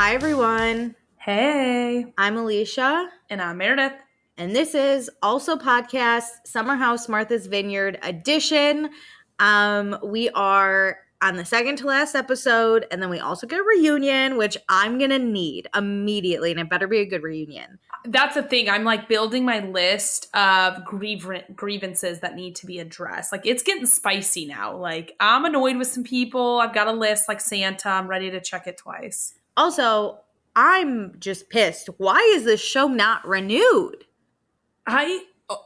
Hi, everyone. Hey. I'm Alicia. And I'm Meredith. And this is also podcast Summer House Martha's Vineyard edition. We are on the second to last episode, and then we also get a reunion, which I'm going to need immediately, and it better be a good reunion. That's the thing. I'm like building my list of grievances that need to be addressed. Like it's getting spicy now. Like I'm annoyed with some people. I've got a list like Santa. I'm ready to check it twice. Also, I'm just pissed. Why is this show not renewed?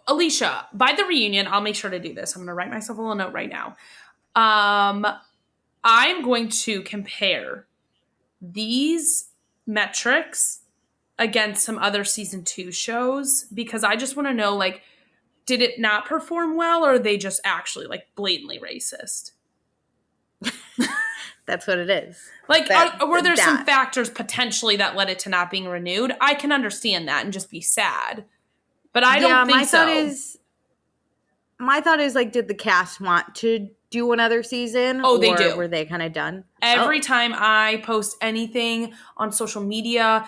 Alicia, by the reunion, I'll make sure to do this. I'm going to write myself a little note right now. I'm going to compare these metrics against some other season 2 shows because I just want to know, like, did it not perform well or are they just actually like blatantly racist? That's what it is. Like, were there some factors potentially that led it to not being renewed? I can understand that and just be sad. But I don't think so. My thought is, like, did the cast want to do another season? Oh, they do. Or were they kind of done? Every time I post anything on social media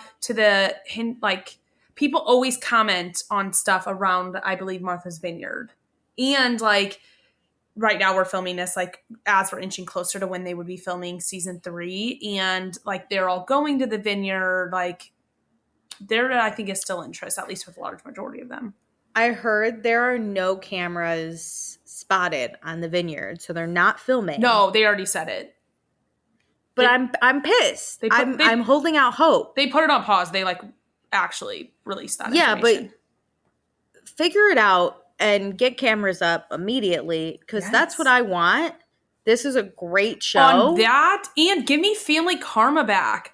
people always comment on stuff around, I believe, Martha's Vineyard. And, like, right now we're filming this, like, as we're inching closer to when they would be filming season 3. And, like, they're all going to the Vineyard. Like, there, I think, is still interest, at least with a large majority of them. I heard there are no cameras spotted on the Vineyard, so they're not filming. No, they already said it. But I'm pissed. I'm holding out hope. They put it on pause. They, like, actually released that information. Yeah, but figure it out and get cameras up immediately because that's what I want. This is a great show. On that, and give me Family Karma back.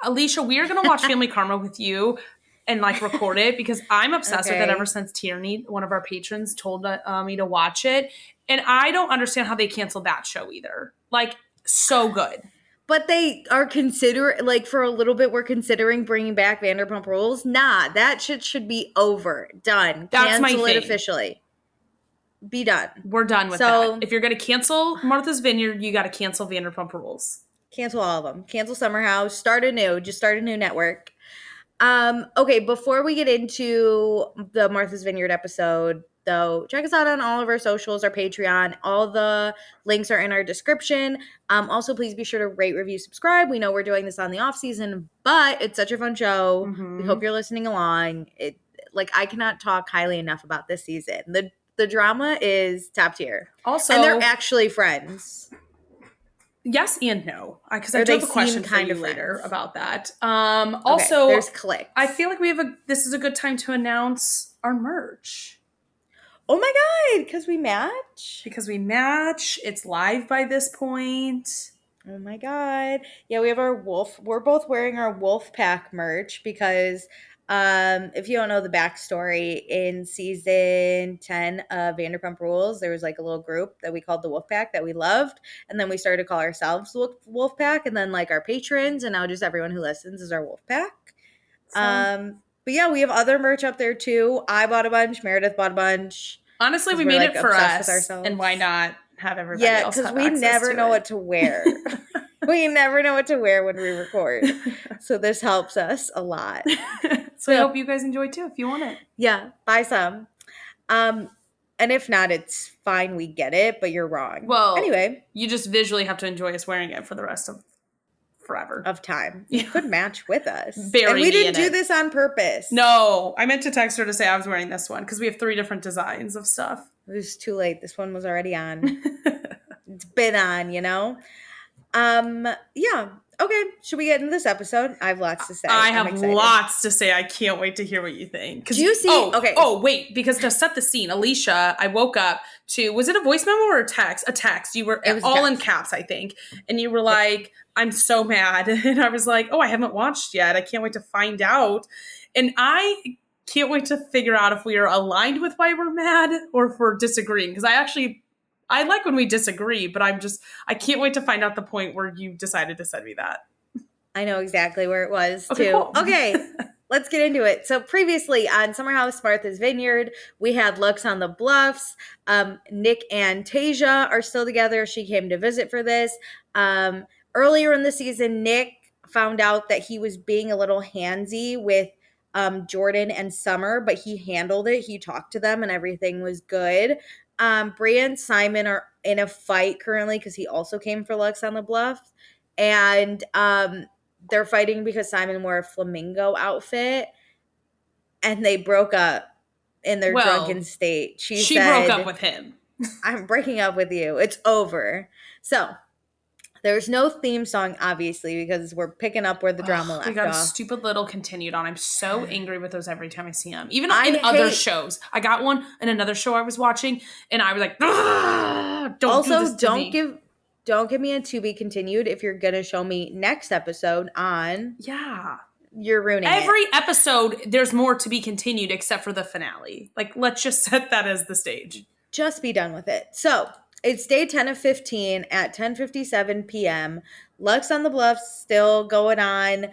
Alicia, we are going to watch Family Karma with you and, like, record it because I'm obsessed with it ever since Tierney, one of our patrons, told me to watch it. And I don't understand how they canceled that show either. Like, so good. But they are for a little bit, we're considering bringing back Vanderpump Rules. Nah, that shit should be over. Done. That's Cancel my it thing. Officially. Be done. We're done with that. If you're going to cancel Martha's Vineyard, you got to cancel Vanderpump Rules. Cancel all of them. Cancel Summer House. Start a new network. Okay, before we get into the Martha's Vineyard episode, though, check us out on all of our socials, our Patreon. All the links are in our description. Also, please be sure to rate, review, subscribe. We know we're doing this on the off season, but it's such a fun show. Mm-hmm. We hope you're listening along. I cannot talk highly enough about this season. The drama is top tier. Also, and they're actually friends. Yes and no, because I do have a question for you later about that. Also, there's clicks. I feel like this is a good time to announce our merch. Oh my god, because we match? Because we match. It's live by this point. Oh my god. Yeah, we have our wolf. We're both wearing our wolf pack merch because if you don't know the backstory, in season 10 of Vanderpump Rules, there was like a little group that we called the Wolf Pack that we loved. And then we started to call ourselves Wolf Pack. And then, like, our patrons and now just everyone who listens is our Wolf Pack. But yeah, we have other merch up there too. I bought a bunch. Meredith bought a bunch. Honestly, we made it for us. And why not have everybody else have access to it? Yeah, because we never know what to wear. We never know what to wear when we record. So this helps us a lot. So I hope you guys enjoy too if you want it. Yeah, buy some. And if not, it's fine. We get it, but you're wrong. Well, anyway. You just visually have to enjoy us wearing it for the rest of forever. Of time. You could match with us. And we didn't do this on purpose. No, I meant to text her to say I was wearing this one because we have 3 different designs of stuff. It was too late. This one was already on. It's been on, you know? Yeah. Okay. Should we get into this episode? I have lots to say. I have lots to say. I can't wait to hear what you think. Do you see? Okay. Oh, wait. Because to set the scene, Alicia, I woke up to, was it a voice memo or a text? A text. You were all in caps, I think. And you were like, I'm so mad. And I was like, oh, I haven't watched yet. I can't wait to find out. And I can't wait to figure out if we are aligned with why we're mad or if we're disagreeing. Because I like when we disagree, but I can't wait to find out the point where you decided to send me that. I know exactly where it was, okay, too. Cool. Okay, let's get into it. So previously on Summer House Martha's Vineyard, we had Lux on the Bluffs. Nick and Tasia are still together. She came to visit for this. Earlier in the season, Nick found out that he was being a little handsy with Jordan and Summer, but he handled it. He talked to them and everything was good. Bria and Simon are in a fight currently because he also came for Lux on the Bluff. And they're fighting because Simon wore a flamingo outfit. And they broke up in their drunken state. She said, broke up with him. I'm breaking up with you. It's over. So there's no theme song, obviously, because we're picking up where the drama left off. We got a stupid little continued on. I'm so angry with those every time I see them. Even in other shows. I got one in another show I was watching, and I was like, don't do this to me. Don't give me a to be continued if you're going to show me next episode on... Yeah. You're ruining every episode, there's more to be continued except for the finale. Like, let's just set that as the stage. Just be done with it. So, it's day 10 of 15 at 10:57 p.m. Lux on the Bluff still going on.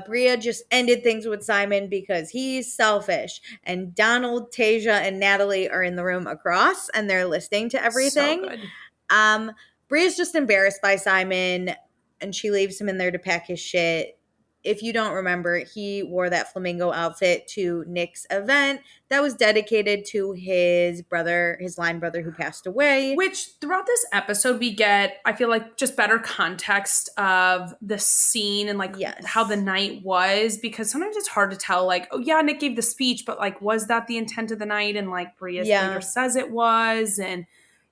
Bria just ended things with Simon because he's selfish. And Donald, Tasia, and Natalie are in the room across, and they're listening to everything. So good. Bria's just embarrassed by Simon, and she leaves him in there to pack his shit. If you don't remember, he wore that flamingo outfit to Nick's event that was dedicated to his brother, his line brother who passed away. Which throughout this episode we get, I feel like, just better context of the scene and like how the night was, because sometimes it's hard to tell, like, oh yeah, Nick gave the speech, but like, was that the intent of the night? And like Bria later says it was. And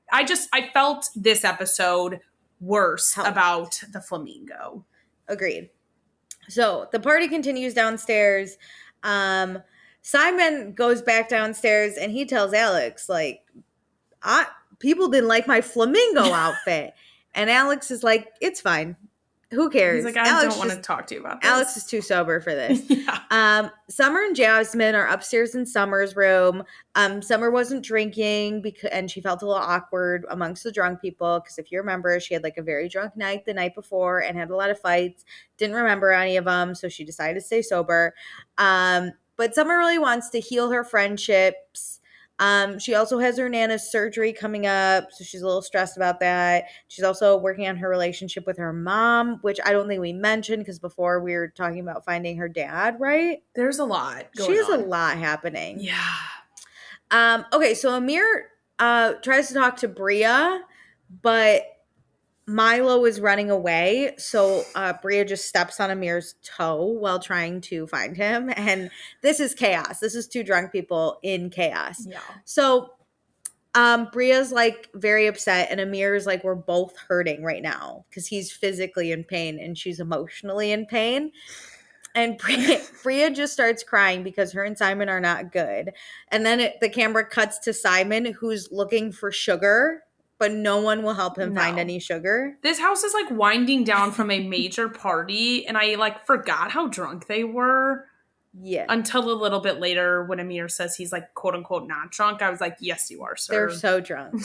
I felt this episode worse about the flamingo. Agreed. So the party continues downstairs. Simon goes back downstairs and he tells Alex, like, people didn't like my flamingo outfit. And Alex is like, it's fine. Who cares? He's like, I don't want to talk to you about this. Alex is too sober for this. Summer and Jasmine are upstairs in Summer's room. Summer wasn't drinking and she felt a little awkward amongst the drunk people because if you remember, she had like a very drunk night the night before and had a lot of fights. Didn't remember any of them, so she decided to stay sober. But Summer really wants to heal her friendships. She also has her Nana's surgery coming up, so she's a little stressed about that. She's also working on her relationship with her mom, which I don't think we mentioned because before we were talking about finding her dad, right? There's a lot going on. She has a lot happening. Yeah. Okay, so Amir tries to talk to Bria, but Milo is running away, so Bria just steps on Amir's toe while trying to find him, and this is chaos. This is two drunk people in chaos. Yeah. So Bria's like very upset, and Amir's like, we're both hurting right now because he's physically in pain and she's emotionally in pain. And Bria just starts crying because her and Simon are not good. And then the camera cuts to Simon, who's looking for sugar, but no one will help him find any sugar. This house is like winding down from a major party, and I like forgot how drunk they were. Yeah. Until a little bit later when Amir says he's like quote unquote not drunk. I was like, yes, you are, sir. They're so drunk.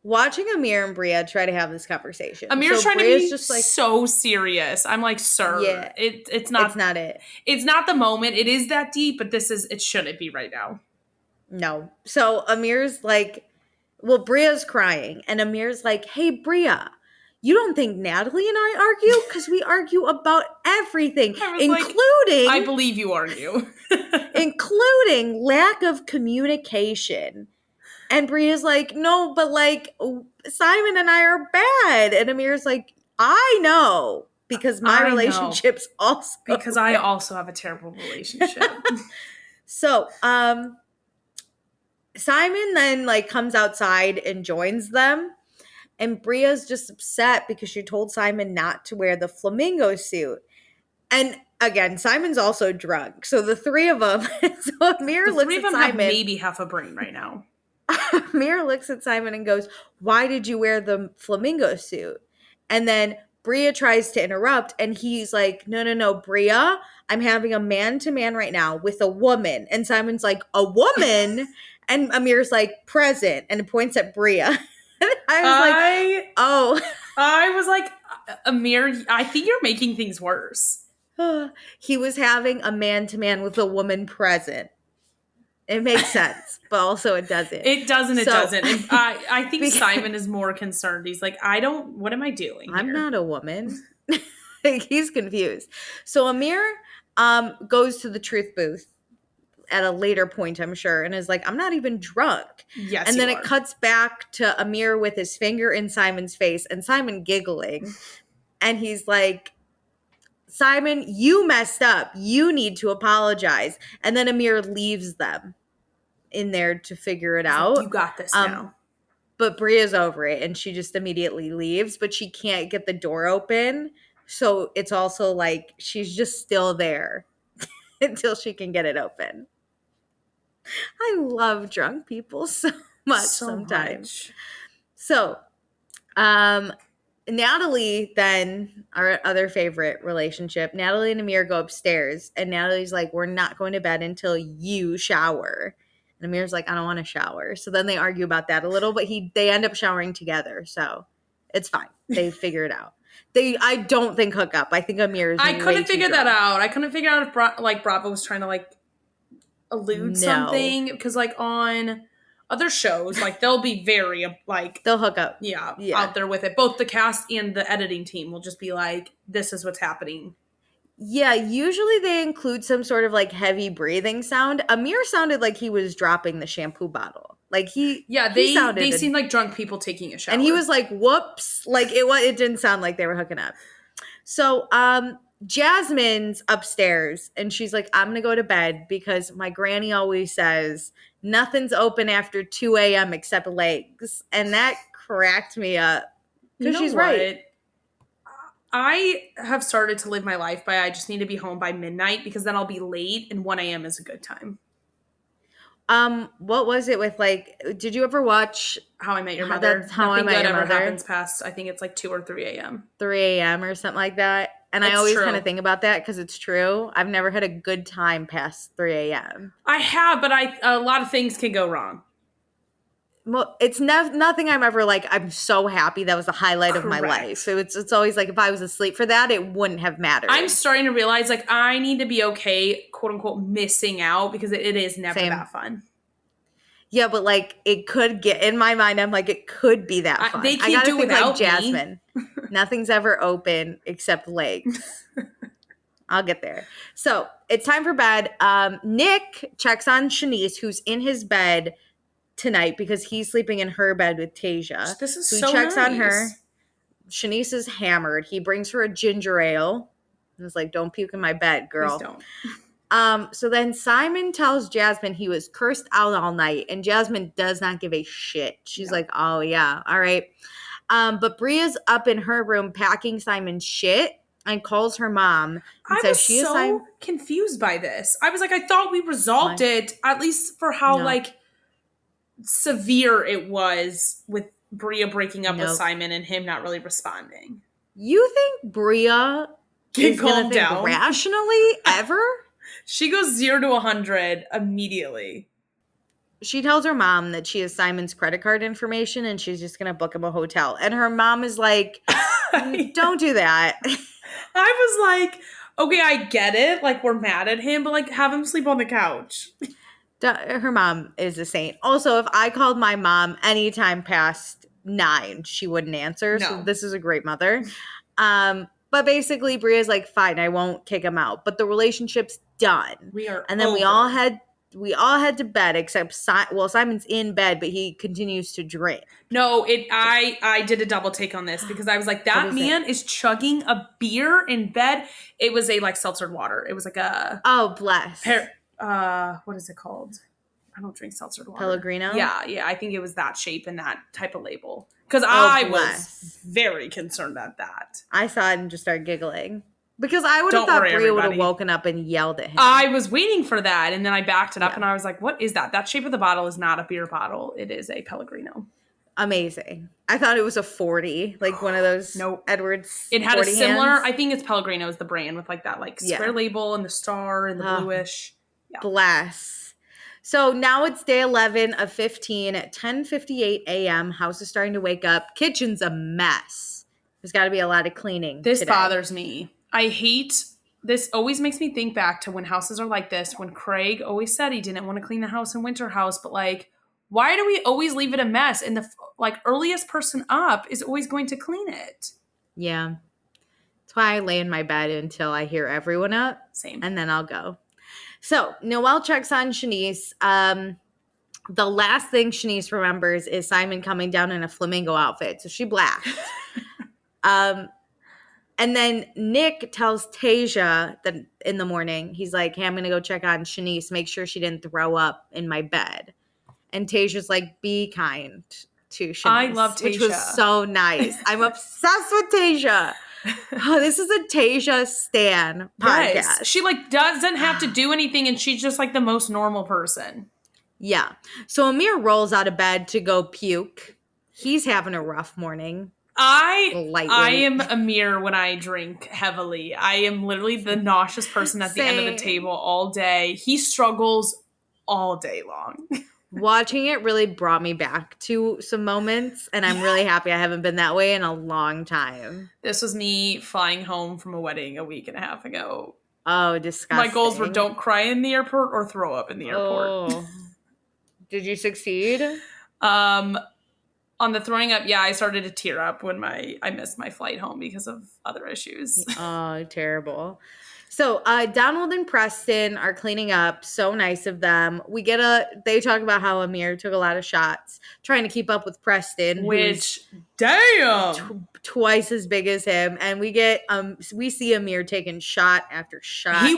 Watching Amir and Bria try to have this conversation. Amir's trying Bria's to be just like so serious. I'm like, sir, it's not. It's not it. It's not the moment. It is that deep, but it shouldn't be right now. No. So Amir's like, well, Bria's crying, and Amir's like, hey, Bria, you don't think Natalie and I argue? Because we argue about everything, including... I believe you argue. including lack of communication. And Bria's like, no, but like, Simon and I are bad. And Amir's like, I know, because my relationship's also... Because I also have a terrible relationship. So, Simon then like comes outside and joins them, and Bria's just upset because she told Simon not to wear the flamingo suit. And again, Simon's also drunk, so the three of them. So Amir looks at Simon. Have maybe half a brain right now. Amir looks at Simon and goes, "Why did you wear the flamingo suit?" And then Bria tries to interrupt, and he's like, no, Bria, I'm having a man-to-man right now with a woman. And Simon's like, a woman? And Amir's like, present, and points at Bria. I was like, Amir, I think you're making things worse. He was having a man-to-man with a woman present. It makes sense, but also it doesn't. It doesn't. And I think Simon is more concerned. He's like, what am I doing I'm here? not a woman. Like, he's confused. So Amir goes to the truth booth at a later point, I'm sure, and is like, I'm not even drunk. Yes, and then you it are. cuts back to Amir with his finger in Simon's face and Simon giggling. And he's like, Simon, you messed up. You need to apologize. And then Amir leaves them in there to figure it out. Like, you got this now. But Bria's over it and she just immediately leaves, but she can't get the door open. So it's also like she's just still there until she can get it open. I love drunk people so much sometimes. So, Natalie, then, our other favorite relationship, Natalie and Amir go upstairs, and Natalie's like, we're not going to bed until you shower. And Amir's like, I don't want to shower. So then they argue about that a little, but they end up showering together. So it's fine. They figure it out. I don't think hook up. I think Amir is I couldn't figure that out. I couldn't figure out if Bravo was trying to allude something, because on other shows, they'll be very they'll hook up. Yeah, out there with it. Both the cast and the editing team will just be like, this is what's happening. Yeah, usually they include some sort of heavy breathing sound. Amir sounded like he was dropping the shampoo bottle. They seemed like drunk people taking a shower. And he was like, whoops. It didn't sound like they were hooking up. So Jasmine's upstairs and she's like, I'm gonna go to bed because my granny always says nothing's open after 2 a.m. except legs. And that cracked me up. Because she's right. I have started to live my life by I just need to be home by midnight because then I'll be late and 1 a.m. is a good time. What was it with did you ever watch How I Met Your Mother? That's How I Met Your Mother. Happens past, I think it's 2 or 3 a.m. 3 a.m. or something like that. And I always kind of think about that because it's true. I've never had a good time past 3 a.m. I have, but a lot of things can go wrong. Well, it's nothing I'm ever I'm so happy that was the highlight of my life. So it's always if I was asleep for that, it wouldn't have mattered. I'm starting to realize I need to be okay, quote unquote, missing out because it is never that fun. Yeah, but it could get in my mind. I'm it could be that fun. They can't do it without Jasmine. Nothing's ever open except legs. I'll get there. So it's time for bed. Nick checks on Shanice, who's in his bed tonight because he's sleeping in her bed with Tasia. This is so he checks on her. Shanice is hammered. He brings her a ginger ale. And is like, don't puke in my bed, girl. Please don't. So then Simon tells Jasmine he was cursed out all night, and Jasmine does not give a shit. She's like, oh yeah, all right. But Bria's up in her room packing Simon's shit and calls her mom and says she is so confused by this. I was I thought we resolved it, at least for how severe it was with Bria breaking up with Simon and him not really responding. You think Bria is going to think rationally ever? She goes 0 to 100 immediately. She tells her mom that she has Simon's credit card information and she's just going to book him a hotel. And her mom is like, don't do that. I was okay, I get it. We're mad at him, but have him sleep on the couch. Her mom is a saint. Also, if I called my mom anytime past 9, she wouldn't answer. No. So this is a great mother. But basically, Bria's fine, I won't kick him out. But the relationship's done. And then over. we all head to bed except Simon's in bed, but he continues to drink. No, I did a double take on this because I was that man is chugging a beer in bed. It was a seltzered water. It was a oh bless. What is it called? I don't drink seltzered water. Pellegrino? Yeah, I think it was that shape and that type of label. Because I was very concerned at that. I saw it and just started giggling. Because I would have thought Bria would have woken up and yelled at him. I was waiting for that, and then I backed it up, and I was like, what is that? That shape of the bottle is not a beer bottle. It is a Pellegrino. Amazing. I thought it was a 40, one of those Edwards. It had a similar, hands. I think it's Pellegrino is the brand with that square label and the star and the bluish. Yeah. Bless. So now it's day 11 of 15 at 10:58 a.m. House is starting to wake up. Kitchen's a mess. There's got to be a lot of cleaning. This bothers me. I hate this. Always makes me think back to when houses are like this. When Craig always said he didn't want to clean the house in Winter House, but why do we always leave it a mess? And the earliest person up is always going to clean it. Yeah. That's why I lay in my bed until I hear everyone up. Same. And then I'll go. So Noelle checks on Shanice. The last thing Shanice remembers is Simon coming down in a flamingo outfit. So she blacked. And then Nick tells Tasia that in the morning, he's like, hey, I'm going to go check on Shanice, make sure she didn't throw up in my bed. And Tasia's like, be kind to Shanice. I love Tasia. Which was so nice. I'm obsessed with Tasia. Oh, this is a Tasia Stan podcast. Yes. She like doesn't have to do anything and she's just like the most normal person. Yeah. So Amir rolls out of bed to go puke. He's having a rough morning. I am Amir when I drink heavily. I am literally the nauseous person at the end of the table all day. He struggles all day long. Watching it really brought me back to some moments, and I'm really happy I haven't been that way in a long time. This was me flying home from a wedding a week and a half ago. Oh, disgusting. My goals were don't cry in the airport or throw up in the airport. Oh. Did you succeed? On the throwing up, yeah, I started to tear up when I missed my flight home because of other issues. Oh, terrible. So Donald and Preston are cleaning up. So nice of them. They talk about how Amir took a lot of shots trying to keep up with Preston. Which, damn! Twice as big as him. And we see Amir taking shot after shot.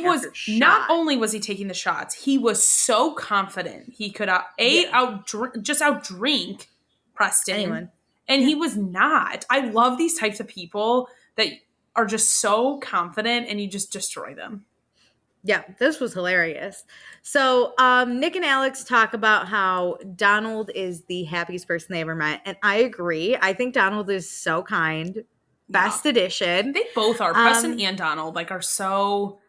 Not only was he taking the shots, he was so confident he could outdrink Preston. Anyone. And he was not. I love these types of people that are just so confident and you just destroy them. Yeah, this was hilarious. So Nick and Alex talk about how Donald is the happiest person they ever met. And I agree. I think Donald is so kind. Best addition. They both are. Preston and Donald are so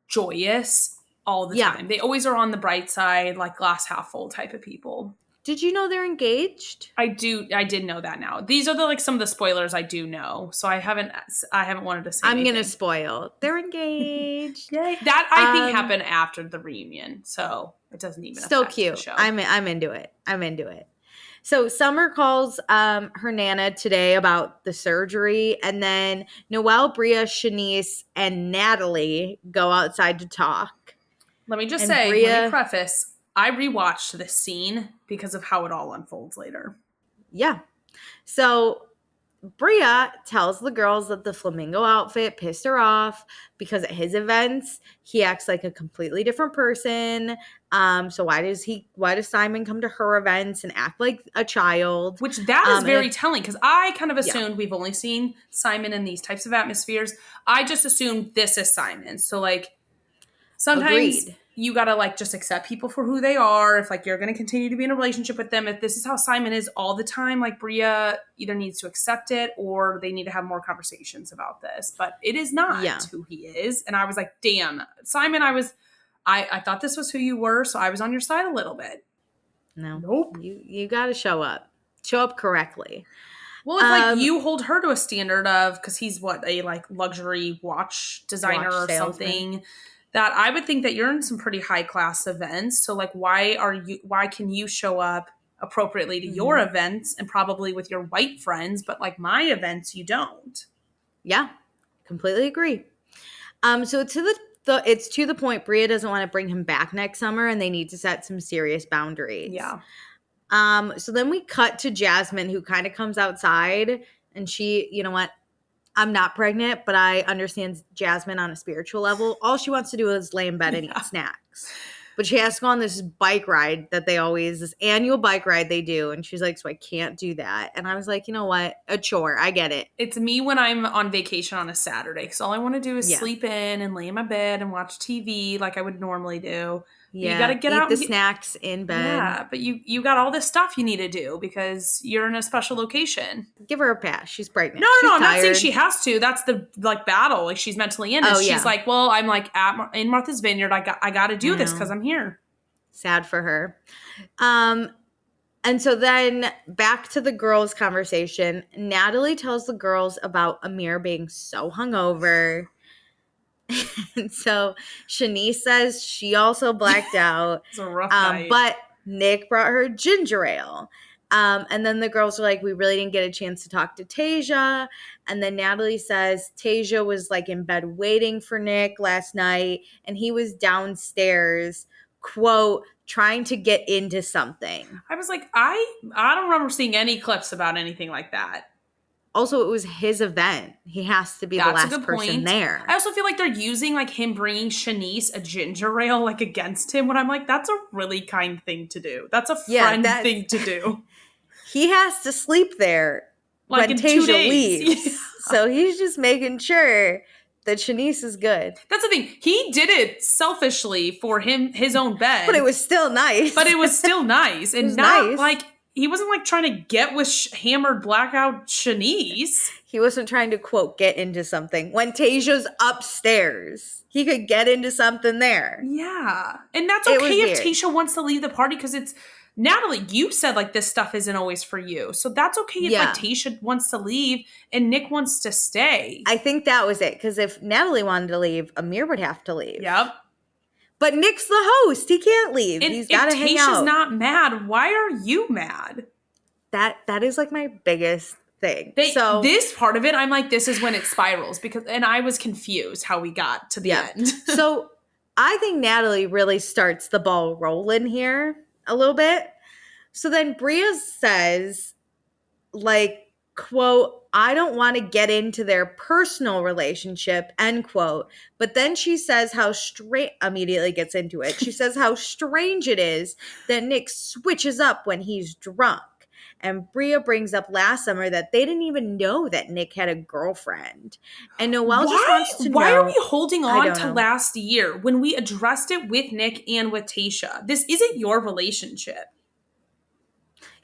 joyous all the time. They always are on the bright side, like glass half full type of people. Did you know they're engaged? I did know that now. These are some of the spoilers I do know. So I haven't wanted to say I'm going to spoil. They're engaged. Yay. That I think happened after the reunion. So it doesn't even still affect cute. The show. I'm into it. So Summer calls her Nana today about the surgery. And then Noelle, Bria, Shanice, and Natalie go outside to talk. Let me just say, let me preface, I rewatched this scene because of how it all unfolds later. Yeah. So Bria tells the girls that the flamingo outfit pissed her off because at his events, he acts like a completely different person. So why does Simon come to her events and act like a child? Which that is very telling because I kind of assumed we've only seen Simon in these types of atmospheres. I just assumed this is Simon. So sometimes you gotta just accept people for who they are. If you're gonna continue to be in a relationship with them, if this is how Simon is all the time, Bria either needs to accept it or they need to have more conversations about this. But it is not who he is. And I was like, damn, Simon, I thought this was who you were, so I was on your side a little bit. No. Nope. You gotta show up. Show up correctly. Well, it's you hold her to a standard of, because he's a luxury watch designer or something. That I would think that you're in some pretty high class events. So why can you show up appropriately to your events and probably with your white friends, but my events, you don't. Yeah, completely agree. So it's to the point Bria doesn't want to bring him back next summer and they need to set some serious boundaries. Yeah. So then we cut to Jasmine, who kind of comes outside and she, you know what? I'm not pregnant, but I understand Jasmine on a spiritual level. All she wants to do is lay in bed and eat snacks. But she has to go on this bike ride this annual bike ride they do. And she's like, so I can't do that. And I was like, you know what? A chore. I get it. It's me when I'm on vacation on a Saturday. Because all I want to do is sleep in and lay in my bed and watch TV like I would normally do. Yeah, you got to get out the snacks in bed. Yeah, but you got all this stuff you need to do because you're in a special location. Give her a pass. She's pregnant. No, I'm not saying she has to. That's the battle. She's mentally in it. She's well, I'm in Martha's Vineyard. I got to do this because I'm here. Sad for her. And so then back to the girls' conversation. Natalie tells the girls about Amir being so hungover. And so Shanice says she also blacked out. It's a rough night. But Nick brought her ginger ale. And then the girls are like, we really didn't get a chance to talk to Tasia. And then Natalie says Tasia was like in bed waiting for Nick last night, and he was downstairs, quote, trying to get into something. I was like, I don't remember seeing any clips about anything like that. Also, it was his event. He has to be the last person there. I also feel like they're using like him bringing Shanice a ginger ale like against him, when I'm like, that's a really kind thing to do. That's a friend thing to do. He has to sleep there like when Tasia leaves. Yeah. So he's just making sure that Shanice is good. That's the thing. He did it selfishly for his own bed. But it was still nice. And not nice. Like, he wasn't like trying to get with hammered blackout Shanice. He wasn't trying to, quote, get into something. When Tasia's upstairs, he could get into something there. Yeah. And that's okay if Tasha wants to leave the party, because it's, Natalie, you said like this stuff isn't always for you. So that's okay if like Tasha wants to leave and Nick wants to stay. I think that was it. Because if Natalie wanted to leave, Amir would have to leave. Yep. But Nick's the host. He can't leave. And he's got to hang out. If Tasha's not mad, why are you mad? That is like my biggest thing. So this part of it, I'm like, this is when it spirals, and I was confused how we got to the end. So I think Natalie really starts the ball rolling here a little bit. So then Bria says, like, quote, I don't want to get into their personal relationship, end quote. But then she says how immediately gets into it. She says how strange it is that Nick switches up when he's drunk. And Bria brings up last summer that they didn't even know that Nick had a girlfriend. And Noelle just wants to know. Why are we holding on to last year when we addressed it with Nick and with Tasha? This isn't your relationship.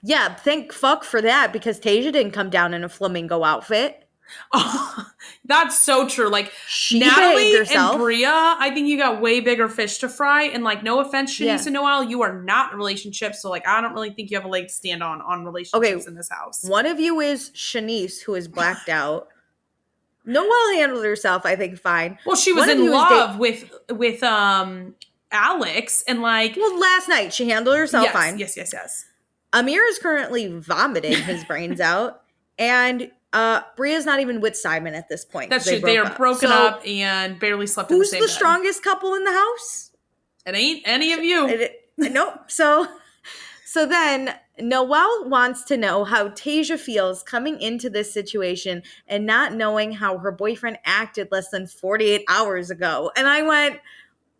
Yeah, thank fuck for that, because Tasia didn't come down in a flamingo outfit. Oh, that's so true. Like, she Natalie and Bria, I think you got way bigger fish to fry. And like, no offense, Shanice and Noelle, you are not in a relationship. So like, I don't really think you have a leg to stand on relationships in this house. One of you is Shanice, who is blacked out. Noelle handled herself, I think, fine. Well, she was in love with Alex, and like, well, last night she handled herself fine. Yes. Amir is currently vomiting his brains out, and Bria's not even with Simon at this point. That's true. They are broken up and barely slept in the same bed. Who's the strongest couple in the house? It ain't any of you. Nope. So then Noelle wants to know how Tasia feels coming into this situation and not knowing how her boyfriend acted less than 48 hours ago. And I went,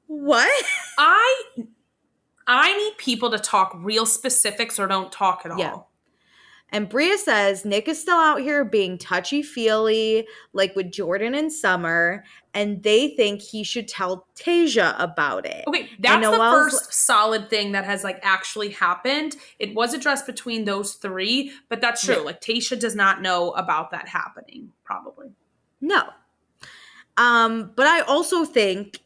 what? I need people to talk real specifics or don't talk at all. Yeah. And Bria says Nick is still out here being touchy-feely, like with Jordan and Summer, and they think he should tell Tasia about it. Okay, that's the first solid thing that has like actually happened. It was addressed between those three, but that's true. Yeah. Like, Tasia does not know about that happening, probably. No. But I also think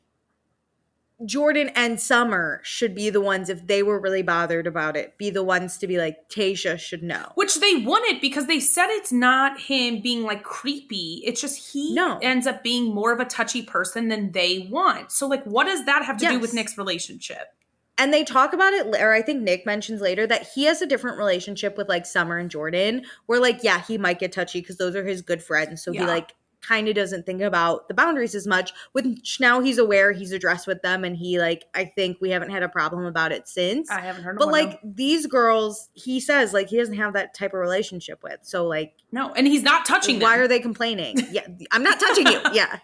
Jordan and Summer should be the ones, if they were really bothered about it, be the ones to be like, Tasia should know. Which they wanted, because they said it's not him being like creepy. It's just he ends up being more of a touchy person than they want. So like, what does that have to do with Nick's relationship? And they talk about it, or I think Nick mentions later, that he has a different relationship with like Summer and Jordan, where like, yeah, he might get touchy because those are his good friends. So he like kind of doesn't think about the boundaries as much, which now he's aware, he's addressed with them, and he like, I think we haven't had a problem about it since. I haven't heard of But like, these girls, he says like he doesn't have that type of relationship with. So like, no, and he's not touching why them. are they complaining? Yeah, I'm not touching you. Yeah.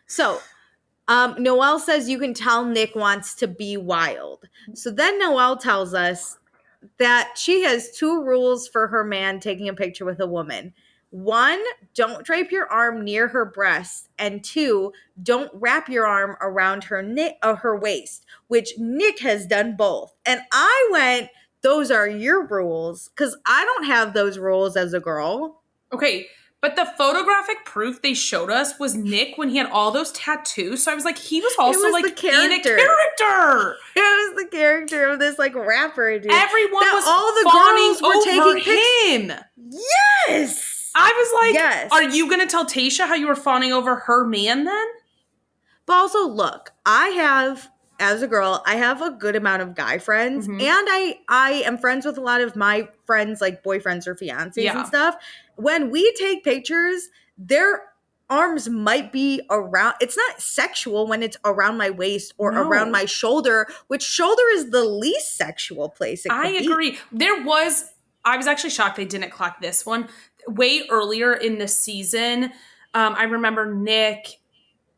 So Noelle says you can tell Nick wants to be wild. So then Noelle tells us that she has 2 rules for her man taking a picture with a woman. 1, don't drape your arm near her breast. And 2, don't wrap your arm around her waist, which Nick has done both. And I went, those are your rules, because I don't have those rules as a girl. Okay, but the photographic proof they showed us was Nick when he had all those tattoos. So I was like, he was also like in a character. It was the character of this like rapper dude. Everyone was all the girls were taking him. Yes. I was like, yes. Are you going to tell Tasha how you were fawning over her man then? But also, look, I have as a girl, I have a good amount of guy friends, Mhm. and I am friends with a lot of my friends, like boyfriends or fiancés and Yeah. stuff. When we take pictures, their arms might be around. It's not sexual when it's around my waist or around No. my shoulder, which shoulder is the least sexual place it I could be. agree. I was actually shocked they didn't clock this one. Way earlier in the season, I remember Nick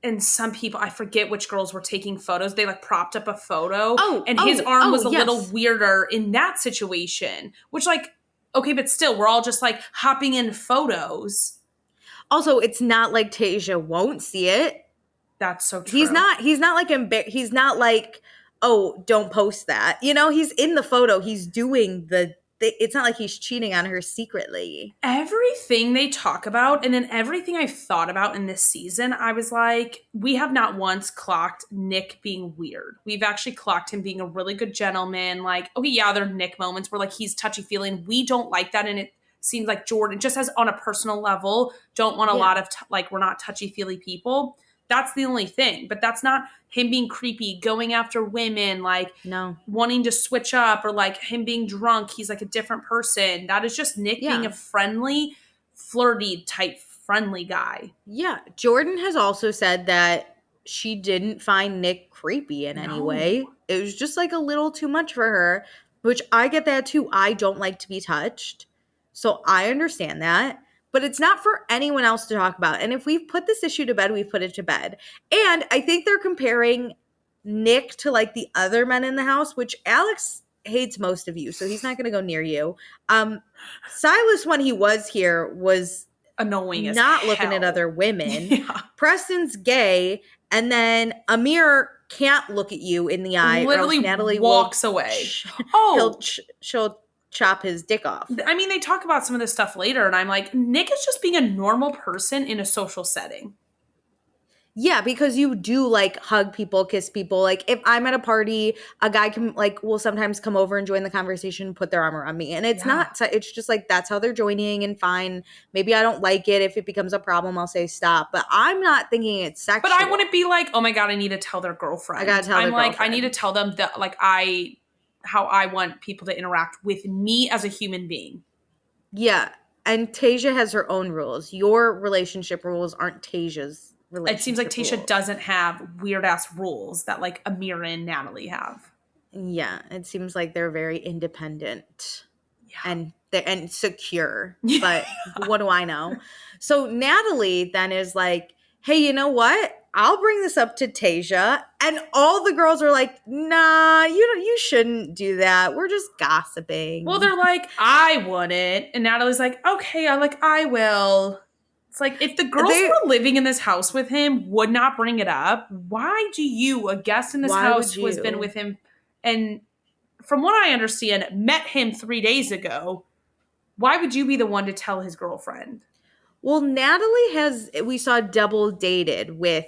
and some people, I forget which girls were taking photos. They like propped up a photo and his arm was a little Yes. weirder in that situation, which like, okay, but still, we're all just like hopping in photos. Also, it's not like Tasia won't see it. That's so true. He's not like he's not like, oh, don't post that. You know, he's in the photo. He's doing it's not like he's cheating on her secretly. Everything they talk about and then everything I've thought about in this season, I was like, we have not once clocked Nick being weird. We've actually clocked him being a really good gentleman. Like, okay, yeah, there are Nick moments where like he's touchy-feely and we don't like that. And it seems like Jordan, just as on a personal level, don't want a lot of, like, we're not touchy-feely people. That's the only thing. But that's not him being creepy, going after women, like wanting to switch up, or like him being drunk. He's like a different person. That is just Nick being a friendly, flirty type friendly guy. Yeah. Jordan has also said that she didn't find Nick creepy in any way. It was just like a little too much for her, which I get that too. I don't like to be touched. So I understand that. But it's not for anyone else to talk about. And if we've put this issue to bed, we've put it to bed. And I think they're comparing Nick to like the other men in the house, which Alex hates most of you, so he's not going to go near you. Silas, when he was here, was annoying as not hell. Looking at other women. Preston's gay, and then Amir can't look at you in the eye. Literally or else Natalie walks away. She'll chop his dick off. I mean, they talk about some of this stuff later, and I'm like, Nick is just being a normal person in a social setting. Yeah, because you do like hug people, kiss people. Like if I'm at a party, a guy will sometimes come over and join the conversation, put their arm around me. And it's it's just like, that's how they're joining, and fine. Maybe I don't like it. If it becomes a problem, I'll say stop. But I'm not thinking it's sexual. But I wouldn't be like, oh my God, I need to tell their girlfriend. I gotta tell their girlfriend. I need to tell them that how I want people to interact with me as a human being. Yeah. And Tasia has her own rules. Your relationship rules aren't Tasia's. It seems like Tasha doesn't have weird ass rules that like Amira and Natalie have. Yeah, it seems like they're very independent and secure. But what do I know? So Natalie then is like, hey, you know what? I'll bring this up to Tasia. And all the girls are like, nah, you shouldn't do that. We're just gossiping. Well, they're like, I wouldn't. And Natalie's like, okay, I will. It's like, if the girls who were living in this house with him would not bring it up, why do you, a guest in this house who has been with him, and from what I understand, met him 3 days ago, why would you be the one to tell his girlfriend? Well, we saw double dated with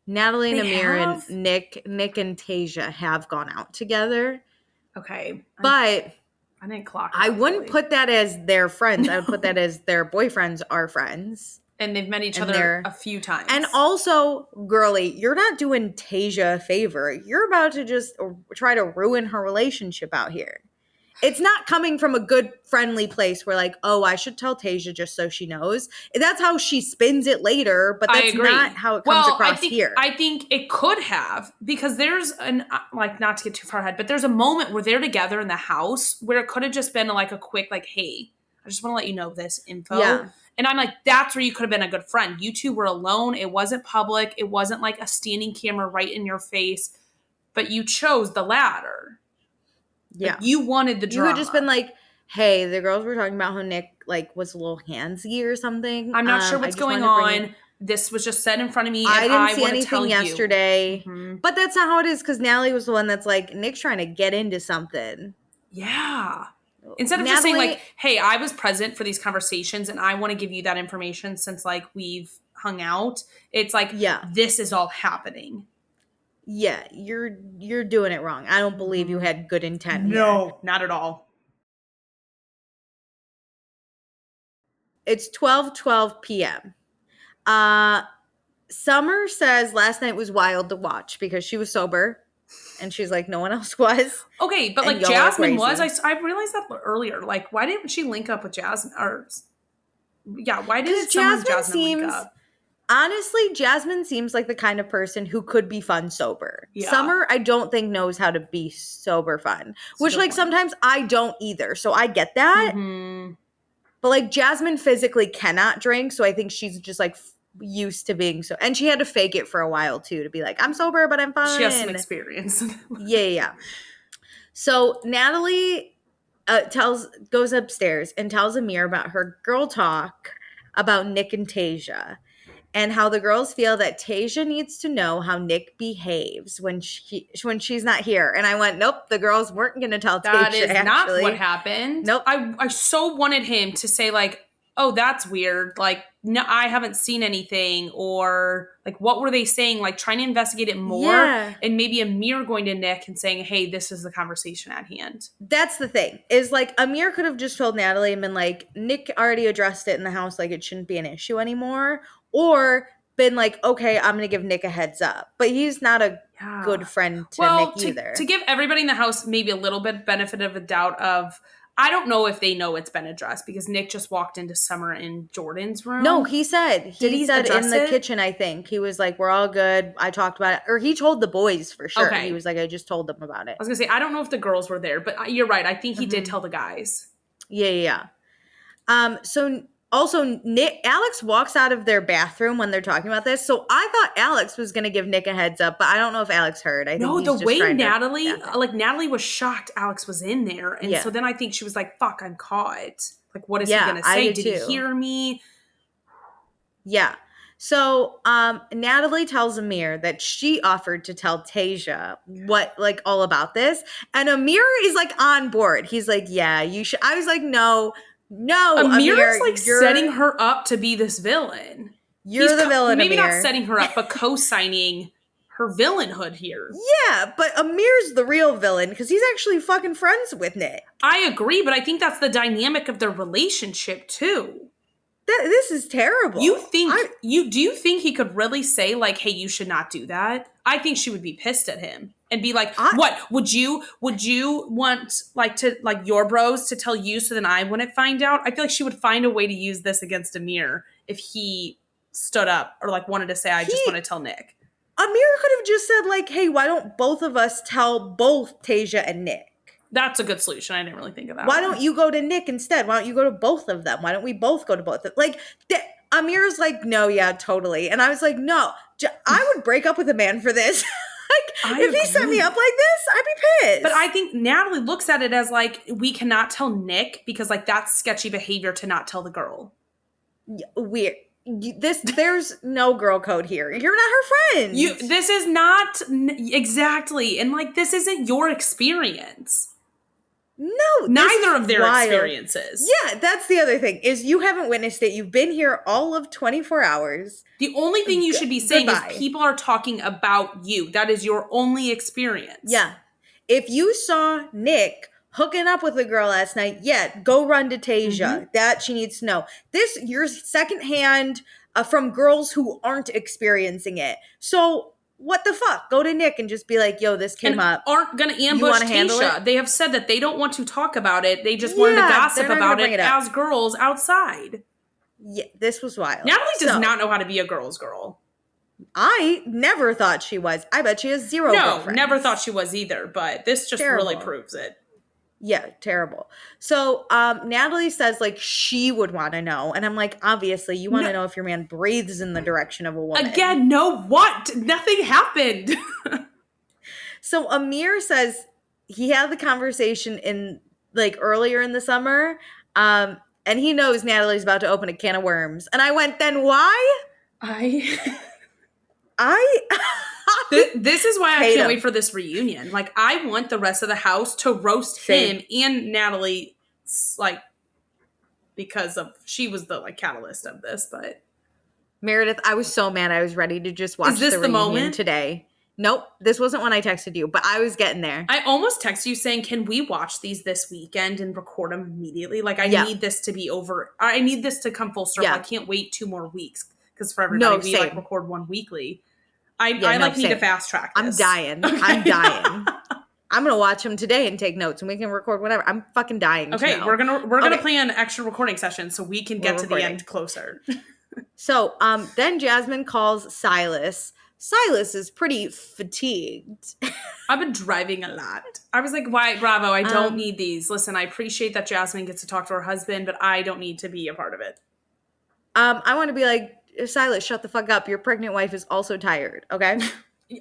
Natalie and Amir and Nick and Tasia have gone out together. Okay. But I didn't clock it. I wouldn't put that as their friends. I would put that as their boyfriends are friends. And they've met each other a few times. And also, girly, you're not doing Tasia a favor. You're about to just try to ruin her relationship out here. It's not coming from a good, friendly place where like, oh, I should tell Tasia just so she knows. That's how she spins it later, but that's not how it comes across here. I think it could have, because there's not to get too far ahead, but there's a moment where they're together in the house where it could have just been like a quick like, hey, I just want to let you know this info. Yeah. And I'm like, that's where you could have been a good friend. You two were alone. It wasn't public. It wasn't like a standing camera right in your face, but you chose the latter. Yeah. Like, you wanted the drama. You had just been like, hey, the girls were talking about how Nick like was a little handsy or something. I'm not sure what's going on. This was just said in front of me. I didn't see anything yesterday. Mm-hmm. But that's not how it is, because Natalie was the one that's like, Nick's trying to get into something. Yeah. Instead of just saying like, hey, I was present for these conversations and I want to give you that information since like we've hung out. It's like, this is all happening. Yeah, you're doing it wrong. I don't believe you had good intent. No, not at all. It's 12:12 p.m. Summer says last night was wild to watch because she was sober. And she's like, no one else was. Okay, but like Jasmine was. I realized that earlier. Like, why didn't she link up with Jasmine? Or yeah, why didn't Jasmine link up? Honestly, Jasmine seems like the kind of person who could be fun sober. Yeah. Summer, I don't think knows how to be sober fun. Which, like, sometimes I don't either. So I get that. Mm-hmm. But, like, Jasmine physically cannot drink. So I think she's just, like, used to being so. And she had to fake it for a while, too, to be like, I'm sober, but I'm fine. She has some experience. Yeah. So Natalie goes upstairs and tells Amir about her girl talk about Nick and Tasia. And how the girls feel that Tasia needs to know how Nick behaves when she's not here. And I went, nope, the girls weren't going to tell Tasia. That is not what happened. Nope. I so wanted him to say, like, oh, that's weird. Like, no, I haven't seen anything. Or, like, what were they saying? Like, trying to investigate it more. Yeah. And maybe Amir going to Nick and saying, hey, this is the conversation at hand. That's the thing. Is, like, Amir could have just told Natalie and been like, Nick already addressed it in the house. Like, it shouldn't be an issue anymore. Or been like, okay, I'm going to give Nick a heads up. But he's not a good friend to Nick either. To give everybody in the house maybe a little bit benefit of a doubt of, I don't know if they know it's been addressed because Nick just walked into Summer and Jordan's room. No, he said. He said in the kitchen, I think. He was like, we're all good. I talked about it. Or he told the boys for sure. Okay. He was like, I just told them about it. I was going to say, I don't know if the girls were there, but you're right. I think he did tell the guys. Yeah. So... Also, Alex walks out of their bathroom when they're talking about this. So I thought Alex was going to give Nick a heads up, but I don't know if Alex heard. I think no, the way Natalie was shocked Alex was in there. And so then I think she was like, fuck, I'm caught. Like, what is he going to say? Did he hear me? Yeah. So Natalie tells Amir that she offered to tell Tasia what, like, all about this. And Amir is, like, on board. He's like, yeah, you should. I was like, no, Amir is like setting her up to be this villain. He's the villain, maybe Amir. Not setting her up, but co-signing her villainhood here. Yeah, but Amir's the real villain because he's actually fucking friends with Nick. I agree, but I think that's the dynamic of their relationship too. This is terrible. Do you think he could really say, like, hey, you should not do that? I think she would be pissed at him and be like, what would you want, like, to, like, your bros to tell you so then I wouldn't find out? I feel like she would find a way to use this against Amir if he stood up or, like, wanted to say, I just want to tell Nick. Amir could have just said, like, hey, why don't both of us tell both Tasia and Nick? That's a good solution. I didn't really think of that. Why don't you go to Nick instead? Why don't you go to both of them? Why don't we both go to both of them? Like, Amir's like, no, yeah, totally. And I was like, no, I would break up with a man for this. Like, if he set me up like this, I'd be pissed. But I think Natalie looks at it as, like, we cannot tell Nick because, like, that's sketchy behavior to not tell the girl. Weird. There's no girl code here. You're not her friend. This is not exactly. And, like, this isn't your experience. No, neither of their experiences. Yeah, that's the other thing is you haven't witnessed it. You've been here all of 24 hours. The only thing you should be saying is people are talking about you. That is your only experience. Yeah. If you saw Nick hooking up with a girl last night, go run to Tasia. That she needs to know. This, you're secondhand from girls who aren't experiencing it. So what the fuck? Go to Nick and just be like, yo, this came up. Aren't going to ambush Tasia. They have said that they don't want to talk about it. They just wanted to gossip about it as girls outside. Yeah, this was wild. Natalie does not know how to be a girl's girl. I never thought she was. I bet she has zero girlfriends. No, never thought she was either, but this just really proves it. Yeah, terrible. So Natalie says, like, she would want to know. And I'm like, obviously, you want to know if your man breathes in the direction of a woman. Again, no what? Nothing happened. So Amir says he had the conversation in, like, earlier in the summer. And he knows Natalie's about to open a can of worms. And I went, then why? This is why I can't wait for this reunion. Like, I want the rest of the house to roast him and Natalie, like, because of she was the, like, catalyst of this. But Meredith, I was so mad. I was ready to just watch the reunion moment today. Nope, this wasn't when I texted you, but I was getting there. I almost texted you saying, can we watch these this weekend and record them immediately? Like, I need this to be over. I need this to come full circle. I can't wait 2 more weeks. because for everybody, we same. record one weekly. I need to fast track this. I'm dying. Okay. I'm dying. I'm gonna watch them today and take notes, and we can record whatever. I'm fucking dying. Okay, we're gonna plan extra recording sessions so we can get to the end closer. So, then Jasmine calls Silas. Silas is pretty fatigued. I've been driving a lot. I was like, why, Bravo, I don't need these. Listen, I appreciate that Jasmine gets to talk to her husband, but I don't need to be a part of it. I want to be like, Silas, shut the fuck up. Your pregnant wife is also tired, okay?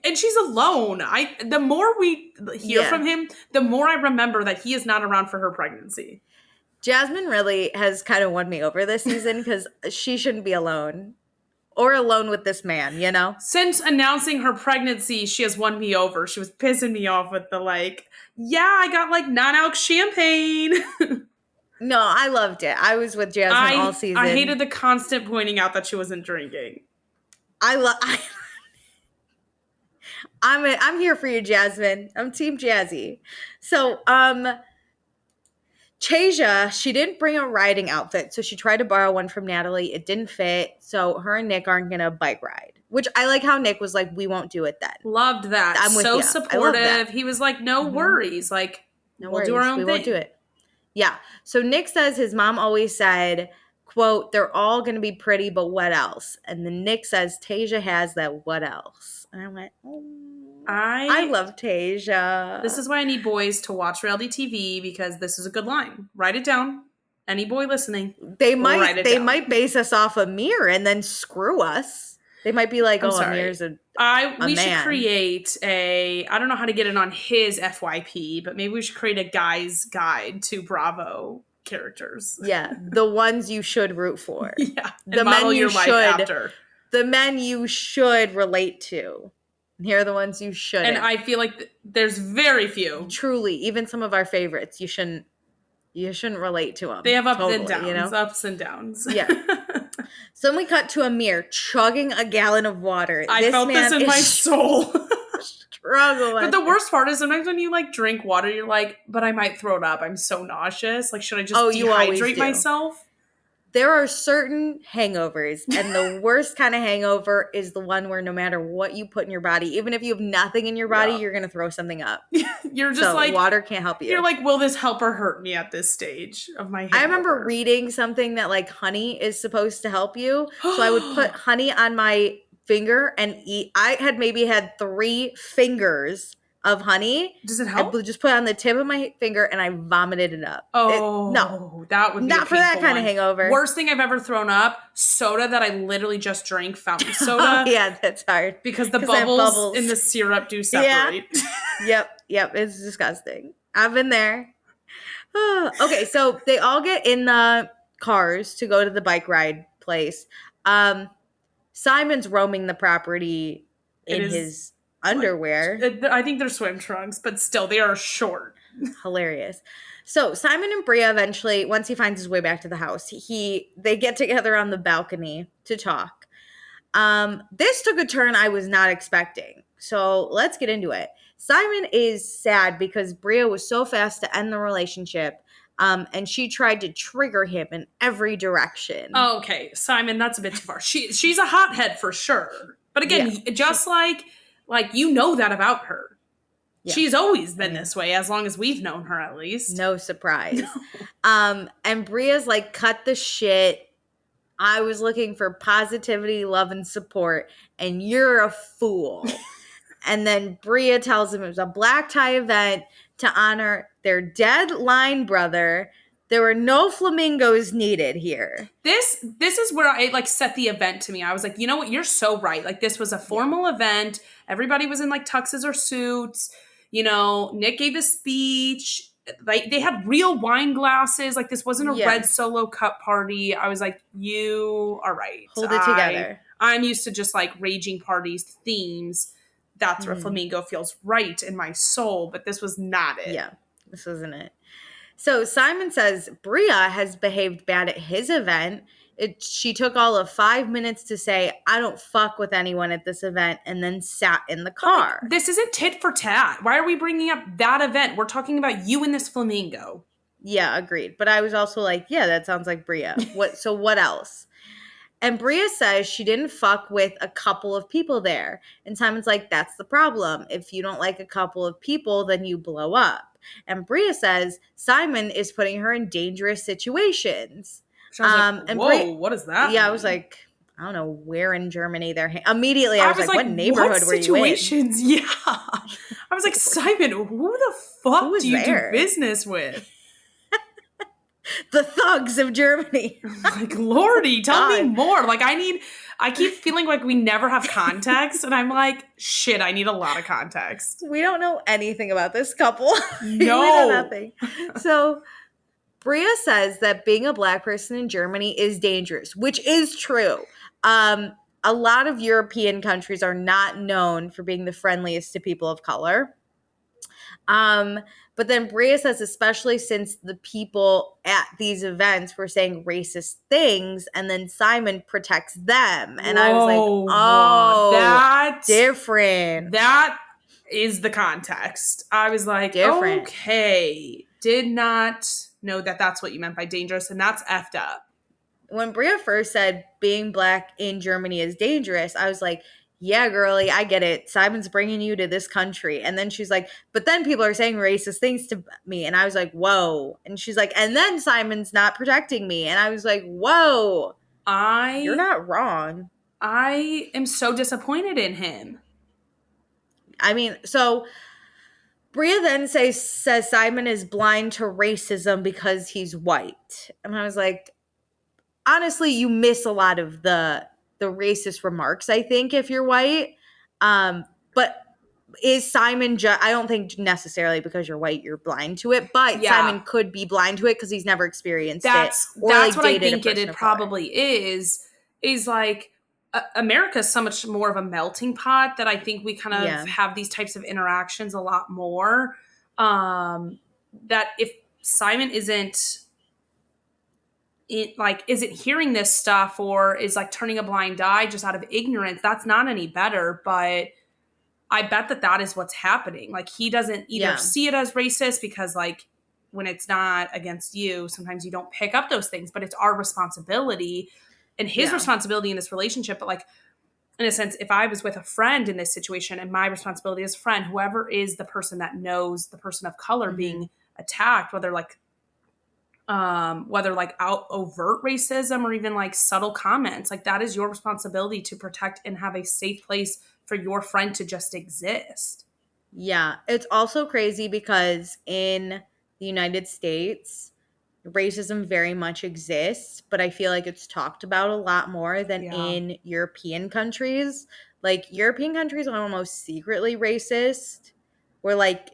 And she's alone. The more we hear from him, the more I remember that he is not around for her pregnancy. Jasmine really has kind of won me over this season because she shouldn't be alone. Or alone with this man, you know? Since announcing her pregnancy, she has won me over. She was pissing me off with the I got non-alc champagne. No, I loved it. I was with Jasmine all season. I hated the constant pointing out that she wasn't drinking. I'm here for you, Jasmine. I'm Team Jazzy. So, Tasia, she didn't bring a riding outfit, so she tried to borrow one from Natalie. It didn't fit, so her and Nick aren't gonna bike ride. Which I like how Nick was like, "We won't do it then." Loved that. I'm so supportive. He was like, "No worries, we'll do our own thing. We won't do it." Yeah. So Nick says his mom always said, "quote They're all gonna be pretty, but what else?" And then Nick says Tasia has that what else, and I went, "Oh." I love Tasia. This is why I need boys to watch reality TV because this is a good line. Write it down. Any boy listening, they might base us off Amir and then screw us. They might be like, Amir's a we man. Should create I don't know how to get it on his FYP, but maybe we should create a guy's guide to Bravo characters. Yeah, the ones you should root for. Yeah, the men you should. The men you should relate to. Here are the ones you shouldn't. And I feel like there's very few. Truly, even some of our favorites, you shouldn't relate to them. They have ups and downs, you know? Ups and downs. Yeah. So then we cut to Amir chugging a gallon of water. I felt this in my soul. Struggling. But the worst part is sometimes when you drink water, you're like, but I might throw it up. I'm so nauseous. Should I just dehydrate myself? There are certain hangovers, and the worst kind of hangover is the one where no matter what you put in your body, even if you have nothing in your body, you're going to throw something up. You're just water can't help you. You're like, will this help or hurt me at this stage of my hangover? I remember reading something that honey is supposed to help you. So I would put honey on my finger and eat. I had maybe had 3 fingers of honey. Does it help? I just put it on the tip of my finger and I vomited it up. No, that would be not for that kind of hangover. Worst thing I've ever thrown up: soda that I literally just drank, fountain soda. Yeah, that's hard because the bubbles in the syrup do separate. Yeah. Yep, it's disgusting. I've been there. Okay, so they all get in the cars to go to the bike ride place. Simon's roaming the property in his underwear. I think they're swim trunks, but still, they are short. Hilarious. So Simon and Bria eventually, once he finds his way back to the house, they get together on the balcony to talk. This took a turn I was not expecting. So let's get into it. Simon is sad because Bria was so fast to end the relationship, and she tried to trigger him in every direction. Oh, okay, Simon, that's a bit too far. She's a hothead for sure. But again, just like you know that about her. Yeah. She's always been this way, as long as we've known her, at least. No surprise. No. And Bria's cut the shit. I was looking for positivity, love, and support, and you're a fool. And then Bria tells him it was a black tie event to honor their dead line brother. There were no flamingos needed here. This is where I set the event to me. I was like, you know what? You're so right. This was a formal event. Everybody was in tuxes or suits. Nick gave a speech. They had real wine glasses. This wasn't a red Solo cup party. I was like, you are right. Hold it together. I'm used to just raging parties, themes. That's where flamingo feels right in my soul. But this was not it. Yeah, this wasn't it. So Simon says Bria has behaved bad at his event. She took all of 5 minutes to say, I don't fuck with anyone at this event, and then sat in the car. This isn't tit for tat. Why are we bringing up that event? We're talking about you and this flamingo. Yeah, agreed. But I was also like, yeah, that sounds like Bria. So what else? And Bria says she didn't fuck with a couple of people there. And Simon's like, that's the problem. If you don't like a couple of people, then you blow up. And Bria says Simon is putting her in dangerous situations. So I was like, And whoa, what does that mean? I was like, I don't know where in Germany they're immediately I was like, what what neighborhood were you in? situations? Yeah. I was like, Simon, who the fuck do you do business with? The thugs of Germany. Like, Lordy, tell me more. Like, I keep feeling like we never have context, and I'm like, shit, I need a lot of context. We don't know anything about this couple. No. We know nothing. So Bria says that being a Black person in Germany is dangerous, which is true. A lot of European countries are not known for being the friendliest to people of color. But then Bria says, especially since the people at these events were saying racist things, and then Simon protects them. And I was like, oh, that's different. That is the context. I was like, okay, did not know that that's what you meant by dangerous, and that's effed up. When Bria first said being Black in Germany is dangerous, I was like, yeah, girly, I get it. Simon's bringing you to this country. And then she's like, but then people are saying racist things to me. And I was like, whoa. And she's like, and then Simon's not protecting me. And I was like, whoa. You're not wrong. I am so disappointed in him. I mean, so Bria then says Simon is blind to racism because he's white. And I was like, honestly, you miss a lot of the racist remarks, I think, if you're white. But is Simon I don't think necessarily because you're white you're blind to it, but Simon could be blind to it because he's never experienced it. That's what I think it probably is like America's so much more of a melting pot that I think we kind of have these types of interactions a lot more. That if Simon isn't hearing this stuff or is like turning a blind eye just out of ignorance, that's not any better. But I bet that is what's happening. Like, he doesn't either see it as racist because, like, when it's not against you, sometimes you don't pick up those things, but it's our responsibility and his responsibility in this relationship. But, like, in a sense, if I was with a friend in this situation and my responsibility as a friend, whoever is the person that knows the person of color being attacked, whether out overt racism or even like subtle comments, like that is your responsibility to protect and have a safe place for your friend to just exist. Yeah. It's also crazy because in the United States, racism very much exists, but I feel like it's talked about a lot more than in European countries. Like, European countries are almost secretly racist, where like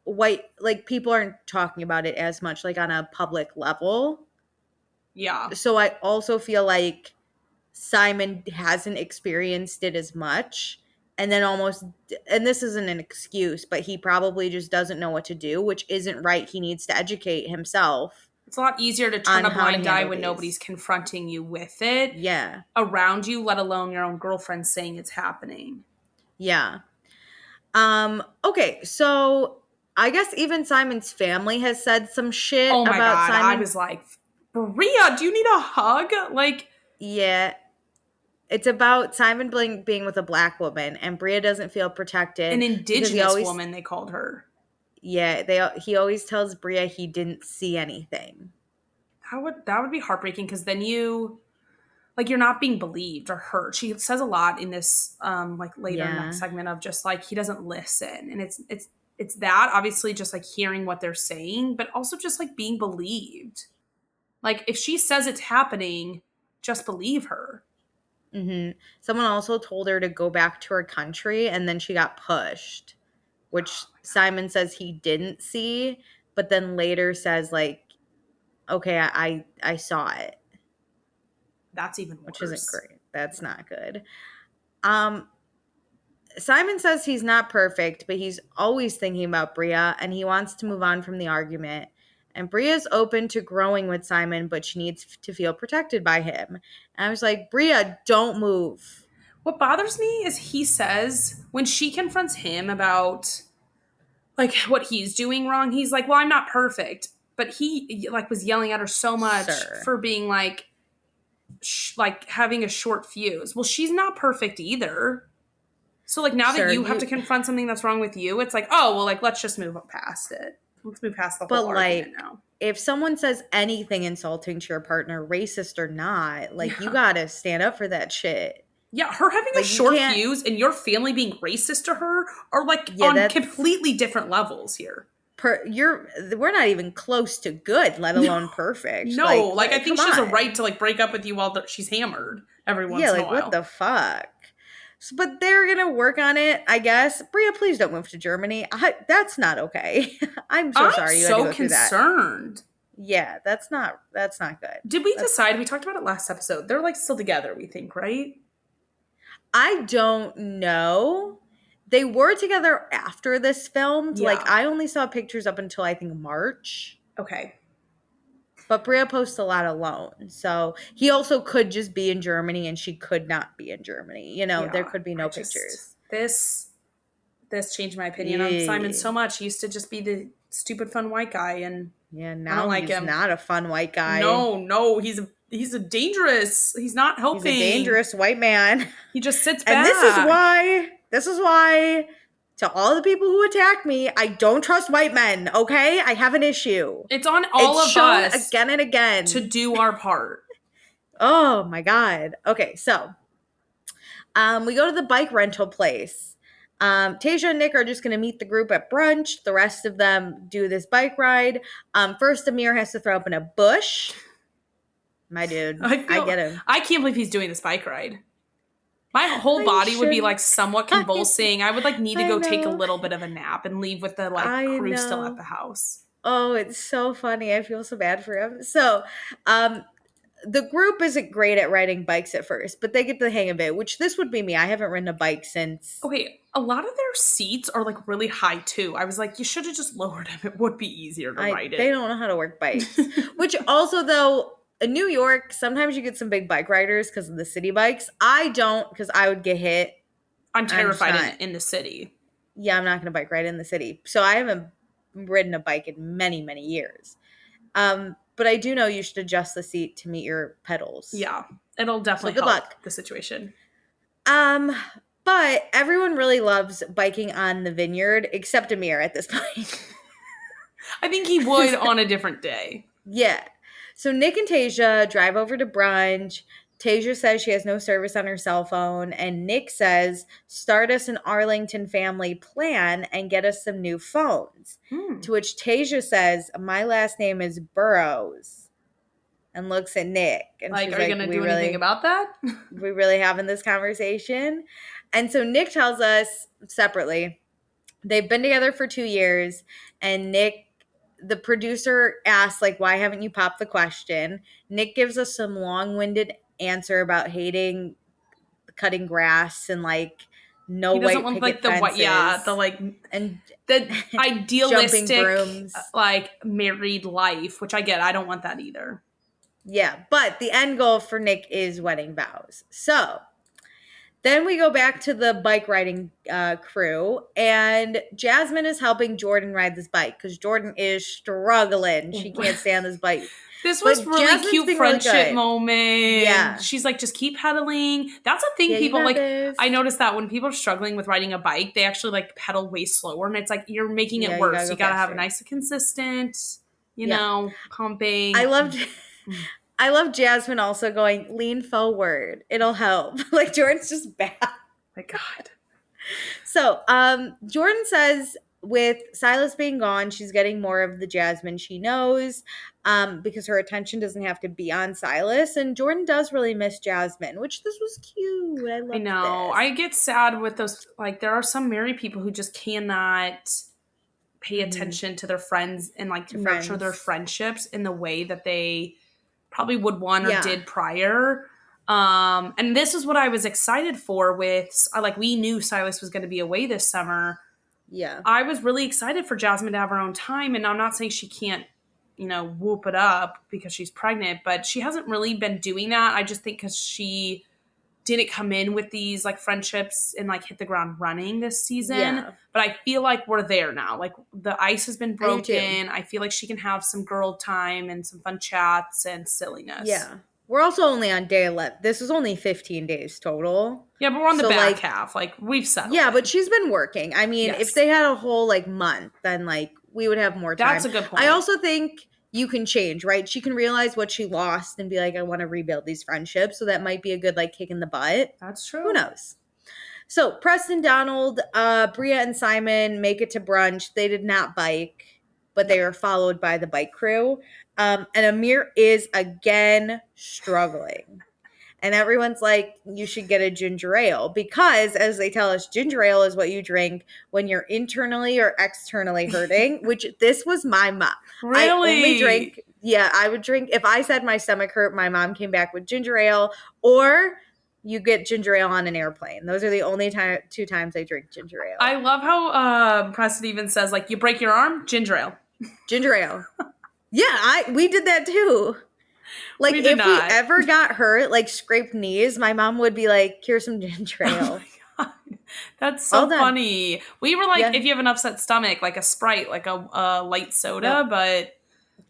white, like, people aren't talking about it as much, like, on a public level. Yeah. So I also feel like Simon hasn't experienced it as much. And then and this isn't an excuse, but he probably just doesn't know what to do, which isn't right. He needs to educate himself. It's a lot easier to turn a blind eye when nobody's confronting you with it. Yeah. Around you, let alone your own girlfriend saying it's happening. Yeah. Okay, so I guess even Simon's family has said some shit about Simon. Oh my God, I was like, Bria, do you need a hug? Like, yeah. It's about Simon being with a Black woman, and Bria doesn't feel protected. An indigenous woman, they called her. Yeah, he always tells Bria he didn't see anything. That would be heartbreaking because then you're not being believed or heard. She says a lot in this later next segment of just like he doesn't listen, and it's that obviously just like hearing what they're saying, but also just like being believed. Like, if she says it's happening, just believe her. Mm-hmm. Someone also told her to go back to her country, and then she got pushed, which Simon says he didn't see, but then later says like, okay, I saw it. That's even worse. Which isn't great. That's not good. Simon says he's not perfect, but he's always thinking about Bria, and he wants to move on from the argument. And Bria's open to growing with Simon, but she needs to feel protected by him. And I was like, Bria, don't move. What bothers me is he says, when she confronts him about like what he's doing wrong, he's like, well, I'm not perfect. But he like was yelling at her so much for being like, like having a short fuse. Well, she's not perfect either. So like now that you have to confront something that's wrong with you, it's like, oh, well, like let's just move past it. Let's move past the whole argument now. If someone says anything insulting to your partner, racist or not, like you gotta stand up for that shit. Yeah, her having a short fuse and your family being racist to her are like on completely different levels here. We're not even close to good, let alone perfect. No, like I think she has a right to like break up with you while she's hammered every once in a while. Yeah, like what the fuck? So, but they're gonna work on it, I guess. Bria, please don't move to Germany. That's not okay. I'm so sorry. I'm so concerned. Yeah, that's not good. Did we decide? We talked about it last episode. They're like still together, we think, right? I don't know. They were together after this filmed. Yeah. Like I only saw pictures up until I think March. Okay. But Bria posts a lot alone. So he also could just be in Germany and she could not be in Germany. You know, there could be no pictures. This changed my opinion on Simon so much. He used to just be the stupid fun white guy, and now I don't like he's not a fun white guy. No, he's a dangerous. He's not helping. He's a dangerous white man. He just sits back. And this is why to all the people who attack me, I don't trust white men, okay? I have an issue. It's on all of us again and again to do our part. Oh my God. Okay, so we go to the bike rental place. Tasia and Nick are just going to meet the group at brunch. The rest of them do this bike ride. First, Amir has to throw up in a bush. My dude, I get him. I can't believe he's doing this bike ride. My whole body would be like somewhat convulsing. I would like need to go take a little bit of a nap and leave with the like crew still at the house. Oh, it's so funny. I feel so bad for him. So, the group isn't great at riding bikes at first, but they get the hang of it, which this would be me. I haven't ridden a bike since. Okay, a lot of their seats are like really high too. I was like, you should have just lowered them. It would be easier to ride it. They don't know how to work bikes. Which also though, in New York, sometimes you get some big bike riders because of the city bikes. I don't, because I would get hit. I'm terrified in the city. Yeah, I'm not going to bike ride in the city. So I haven't ridden a bike in many, many years. But I do know you should adjust the seat to meet your pedals. Yeah, it'll definitely help the situation. But everyone really loves biking on the Vineyard, except Amir at this point. I think he would on a different day. Yeah. So Nick and Tasia drive over to brunch. Tasia says she has no service on her cell phone. And Nick says, start us an Arlington family plan and get us some new phones. To which Tasia says, my last name is Burrows. And looks at Nick. And like, are you going to do anything about that? We really having this conversation? And so Nick tells us separately, they've been together for 2 years. And Nick, the producer asks, like, why haven't you popped the question? Nick gives us some long-winded answer about hating cutting grass and like no white picket like the fences. The like and the idealistic like married life, which I get. I don't want that either. Yeah, but the end goal for Nick is wedding vows. So then we go back to the bike riding crew, and Jasmine is helping Jordan ride this bike because Jordan is struggling. She can't stay on this bike. This was really cute friendship moment. Yeah. She's like, just keep pedaling. That's a thing people like. I noticed that when people are struggling with riding a bike, they actually like pedal way slower. And it's like, you're making it worse. You gotta have a nice consistent, you know, pumping. I love Jasmine also going, lean forward. It'll help. Like Jordan's just bad. My God. So Jordan says with Silas being gone, she's getting more of the Jasmine she knows because her attention doesn't have to be on Silas. And Jordan does really miss Jasmine, which this was cute. I know. I get sad with those. Like there are some married people who just cannot pay attention to their friends and like to nurture their friendships in the way that they probably would want or did prior. And this is what I was excited for with, like, we knew Silas was going to be away this summer. Yeah. I was really excited for Jasmine to have her own time. And I'm not saying she can't, you know, whoop it up because she's pregnant, but she hasn't really been doing that. I just think because she didn't come in with these like friendships and like hit the ground running this season. Yeah. But I feel like we're there now. Like the ice has been broken. I feel like she can have some girl time and some fun chats and silliness. Yeah. We're also only on day 11. This is only 15 days total. Yeah, but we're on the So, back like, half. Like, we've settled. Yeah, in. but she's been working. I mean, Yes. if they had a whole like month, then like we would have more time. That's a good point. I also think you can change, right? She can realize what she lost and be like, I want to rebuild these friendships. So that might be a good like kick in the butt. That's true. Who knows? So Preston, Donald, Bria, and Simon make it to brunch. They did not bike, but they were followed by the bike crew. And Amir is again struggling. And everyone's like, you should get a ginger ale because, as they tell us, ginger ale is what you drink when you're internally or externally hurting, which this was my mom. Really? I only drink, I would drink, if I said my stomach hurt, my mom came back with ginger ale, or you get ginger ale on an airplane. Those are the only two times I drink ginger ale. I love how Preston even says, like, you break your arm, ginger ale. Ginger ale. Yeah, we did that too. Like, if we ever got hurt, like scraped knees, my mom would be like, here's some ginger ale. Oh my God. That's so funny. We were like, if you have an upset stomach, like a Sprite, like a light soda, but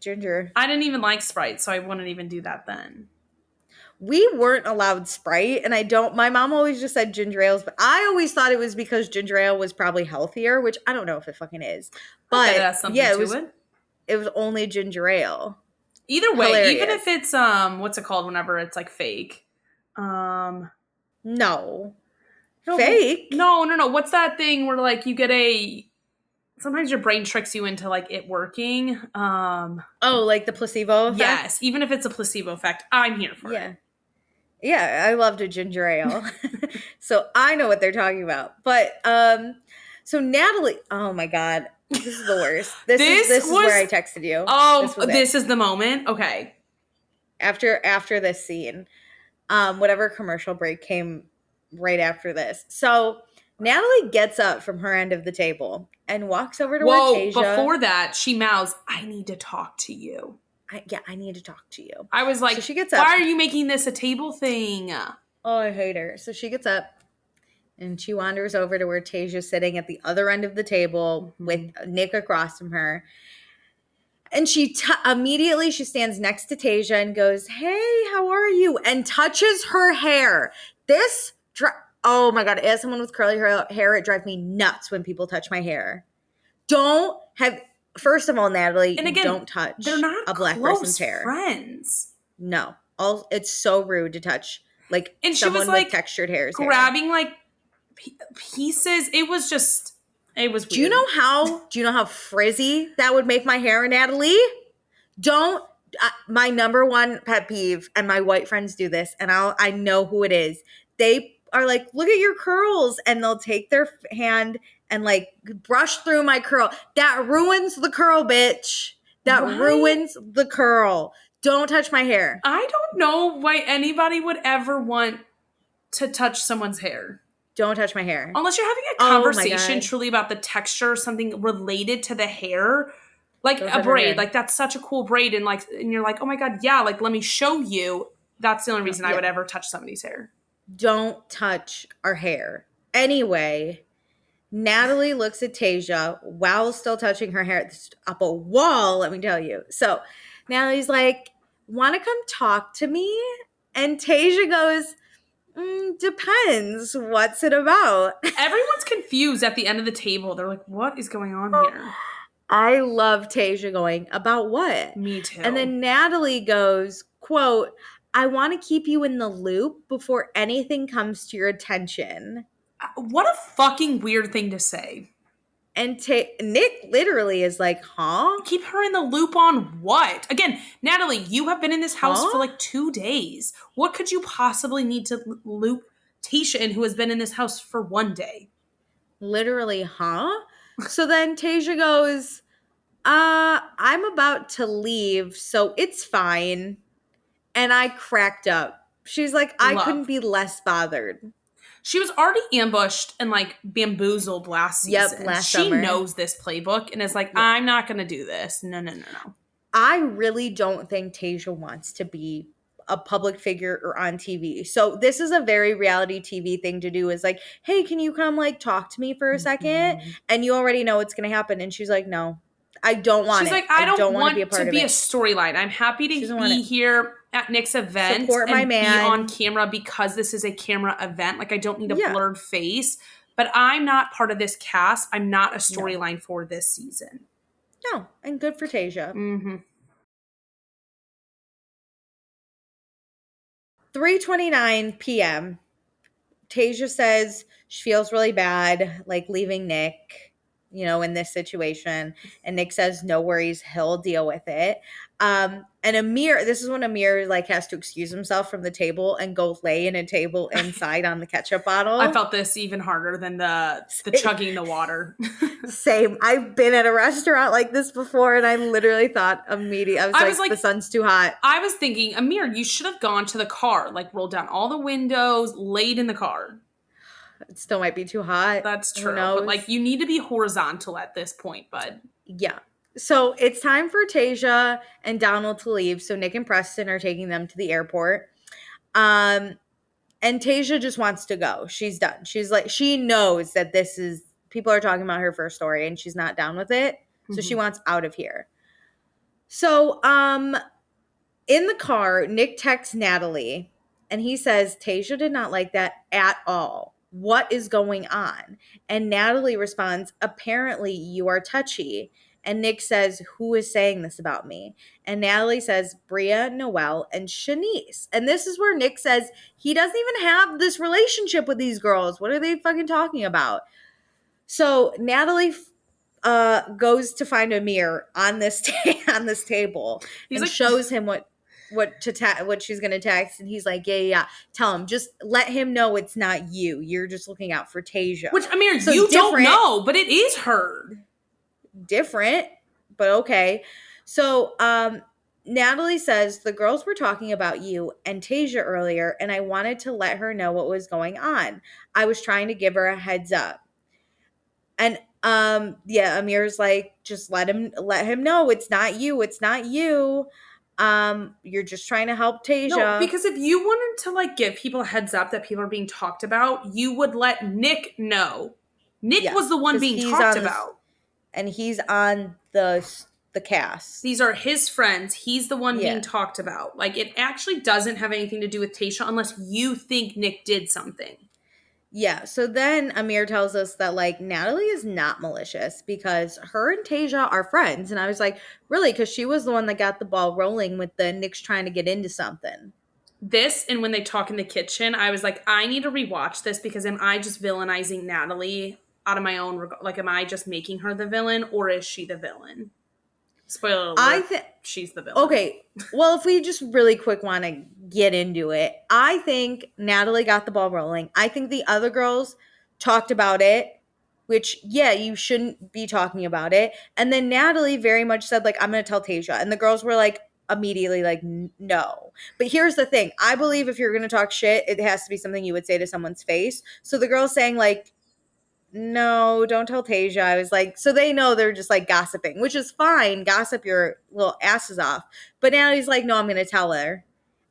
ginger. I didn't even like Sprite, so I wouldn't even do that then. We weren't allowed Sprite, and my mom always just said ginger ales, but I always thought it was because ginger ale was probably healthier, which I don't know if it fucking is. But it was only ginger ale. Either way, hilarious. Even if it's what's it called whenever it's like fake? No. Fake? No. What's that thing where like you get sometimes your brain tricks you into like it working. Like the placebo effect? Yes, even if it's a placebo effect, I'm here for it. Yeah, I loved a ginger ale. So I know what they're talking about. But so Natalie, oh my God. This is the worst. This is where I texted you. Oh, this is the moment? Okay. After this scene, whatever commercial break came right after this. So Natalie gets up from her end of the table and walks over to Tasia. Before that, she mouths, I need to talk to you. I need to talk to you. I was like, so she gets up. Why are you making this a table thing? Oh, I hate her. So she gets up. And she wanders over to where Tasia's sitting at the other end of the table with Nick across from her. And she immediately she stands next to Tasia and goes, hey, how are you? And touches her hair. Oh my God, as someone with curly hair, it drives me nuts when people touch my hair. First of all, Natalie, and again, don't touch a black person's hair. Friends. No. It's so rude to touch like someone with textured hair. Grabbing like pieces. It was weird. Do you know how frizzy that would make my hair, Natalie? My number one pet peeve, and my white friends do this, and I know who it is. They are like, look at your curls, and they'll take their hand and like brush through my curl. That ruins the curl, bitch. That ruins the curl. Don't touch my hair. I don't know why anybody would ever want to touch someone's hair. Don't touch my hair. Unless you're having a conversation truly about the texture, something related to the hair. Like a braid. Like that's such a cool braid. And you're like, oh my God, yeah, like let me show you. That's the only reason I would ever touch somebody's hair. Don't touch our hair. Anyway, Natalie looks at Tasia while still touching her hair. It's up a wall, let me tell you. So Natalie's like, want to come talk to me? And Tasia goes, depends. What's it about? Everyone's confused at the end of the table. They're like, what is going on here? I love Tasia going, about what? Me too. And then Natalie goes, quote, I want to keep you in the loop before anything comes to your attention. What a fucking weird thing to say. And Nick literally is like, huh? Keep her in the loop on what? Again, Natalie, you have been in this house for like 2 days. What could you possibly need to loop Tasha in, who has been in this house for 1 day? Literally, huh? So then Tasha goes, I'm about to leave, so it's fine. And I cracked up. She's like, I couldn't be less bothered. She was already ambushed and like bamboozled last season. Last summer. She knows this playbook and is like, I'm not going to do this. No. I really don't think Tasia wants to be a public figure or on TV. So this is a very reality TV thing to do, is like, hey, can you come like talk to me for a second? And you already know what's going to happen. And she's like, no, I don't want She's it. like, I don't want to be a want part to of be a it. storyline. I'm happy to be here at Nick's event Support my and man. be on camera because this is a camera event. Like, I don't need a Yeah. blurred face. But I'm not part of this cast. I'm not a storyline for this season. No, and good for Tasia. Mm-hmm. 3:29 p.m. Tasia says she feels really bad, like leaving Nick, you know, in this situation. And Nick says, no worries, he'll deal with it. And Amir, this is when Amir like has to excuse himself from the table and go lay in a table inside on the ketchup bottle. I felt this even harder than the chugging the water. Same. I've been at a restaurant like this before, and I literally thought immediately, I was like, the sun's too hot. I was thinking, Amir, you should have gone to the car, like rolled down all the windows, laid in the car. It still might be too hot. That's true. But like, you need to be horizontal at this point, bud. Yeah. So it's time for Tasia and Donald to leave. So Nick and Preston are taking them to the airport. And Tasia just wants to go. She's done. She's like, she knows that this is, people are talking about her first story and she's not down with it. So she wants out of here. So, in the car, Nick texts Natalie and he says, Tasia did not like that at all. What is going on? And Natalie responds, apparently you are touchy. And Nick says, who is saying this about me? And Natalie says, Bria, Noelle, and Shanice. And this is where Nick says he doesn't even have this relationship with these girls. What are they fucking talking about? So Natalie goes to find Amir on this table and like, shows him what she's gonna text, and he's like, yeah. Tell him, just let him know it's not you. You're just looking out for Tasia. Which, Amir, so you don't know, but it is her. Different, but okay. So, Natalie says the girls were talking about you and Tasia earlier, and I wanted to let her know what was going on. I was trying to give her a heads up. And Amir's like, just let him know it's not you. It's not you. You're just trying to help Tasia. No, because if you wanted to like give people a heads up that people are being talked about, you would let Nick know. Nick was the one being talked about. And he's on the cast. These are his friends. He's the one being talked about. Like, it actually doesn't have anything to do with Tasia unless you think Nick did something. Yeah, so then Amir tells us that, like, Natalie is not malicious because her and Tasia are friends. And I was like, really? Because she was the one that got the ball rolling with the Nick's trying to get into something. This, and when they talk in the kitchen, I was like, I need to rewatch this because am I just villainizing Natalie out of my own, like, am I just making her the villain or is she the villain? Spoiler alert, she's the villain. Okay, well, if we just really quick want to get into it, I think Natalie got the ball rolling. I think the other girls talked about it, which, yeah, you shouldn't be talking about it. And then Natalie very much said, like, I'm going to tell Tasia. And the girls were, like, immediately like, no. But here's the thing. I believe if you're going to talk shit, it has to be something you would say to someone's face. So the girls saying, like, no, don't tell Tasia. I was like, so they know they're just like gossiping, which is fine. Gossip your little asses off. But Natalie's like, no, I'm going to tell her.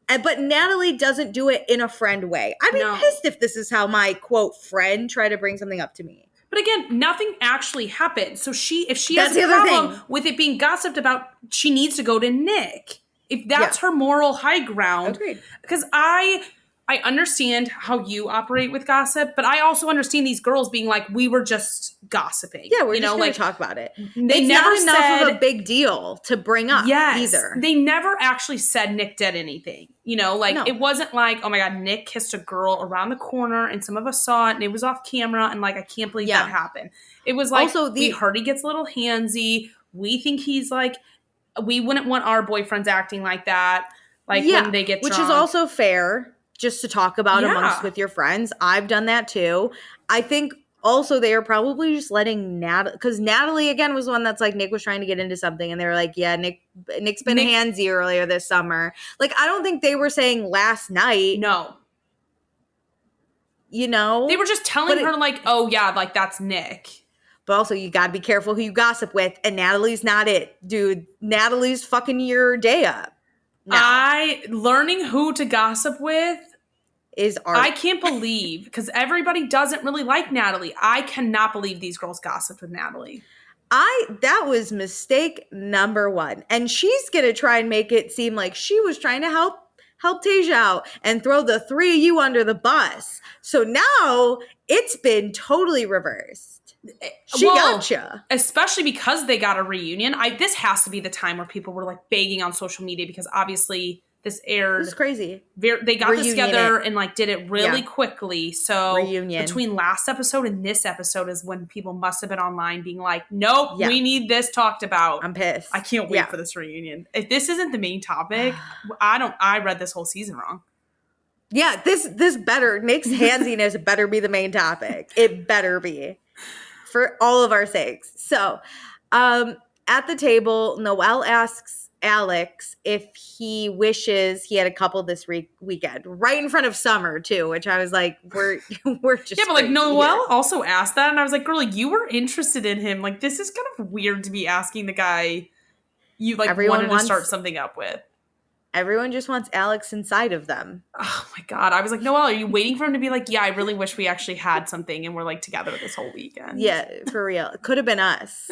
But Natalie doesn't do it in a friend way. I'd be pissed if this is how my, quote, friend tried to bring something up to me. But again, nothing actually happened. So if she has a problem with it being gossiped about, she needs to go to Nick. If that's her moral high ground. Agreed. Because I understand how you operate with gossip, but I also understand these girls being like, we were just gossiping. Yeah, we're just going to talk about it. It's never not enough of a big deal to bring up either. They never actually said Nick did anything. It wasn't like, oh my God, Nick kissed a girl around the corner and some of us saw it and it was off camera and like, I can't believe that happened. It was like, also, we heard he gets a little handsy. We think he's like, we wouldn't want our boyfriends acting like that. Like when they get drunk. Which is also fair. Just to talk about amongst with your friends. I've done that too. I think also they are probably just letting Natalie, because Natalie again was the one that's like, Nick was trying to get into something and they were like, yeah, Nick's been handsy earlier this summer. Like, I don't think they were saying last night. No. They were just telling her like, oh yeah, like that's Nick. But also you gotta be careful who you gossip with, and Natalie's not it. Dude, Natalie's fucking your day up. No. Learning who to gossip with is art. I can't believe, because everybody doesn't really like Natalie. I cannot believe these girls gossiped with Natalie. That was mistake number one. And she's gonna try and make it seem like she was trying to help Tasia out and throw the three of you under the bus. So now it's been totally reversed. She gotcha. Especially because they got a reunion. This has to be the time where people were like begging on social media, because obviously this aired. This is crazy. They got this together and like did it really quickly. So between last episode and this episode is when people must have been online being like, nope, we need this talked about. I'm pissed. I can't wait for this reunion. If this isn't the main topic, I read this whole season wrong. Yeah, this better, Nick's handsiness better be the main topic. It better be. For all of our sakes. So, at the table, Noelle asks Alex if he wishes he had a couple this weekend, right in front of Summer too, which I was like, we're just but like Noelle also asked that, and I was like, girl, you were interested in him. Like, this is kind of weird to be asking the guy you like wanted to start something up with. Everyone just wants Alex inside of them. Oh my God. I was like, Noelle, are you waiting for him to be like, yeah, I really wish we actually had something and we're like together this whole weekend? Yeah, for real. It could have been us.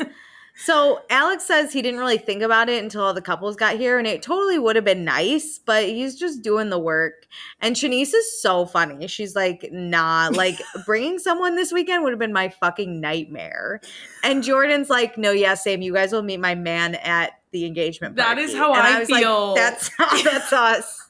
So Alex says he didn't really think about it until all the couples got here, and it totally would have been nice, but he's just doing the work. And Shanice is so funny. She's like, nah, like bringing someone this weekend would have been my fucking nightmare. And Jordan's like, no, yeah, same. You guys will meet my man at the engagement party. That is how I feel. Like, that's us.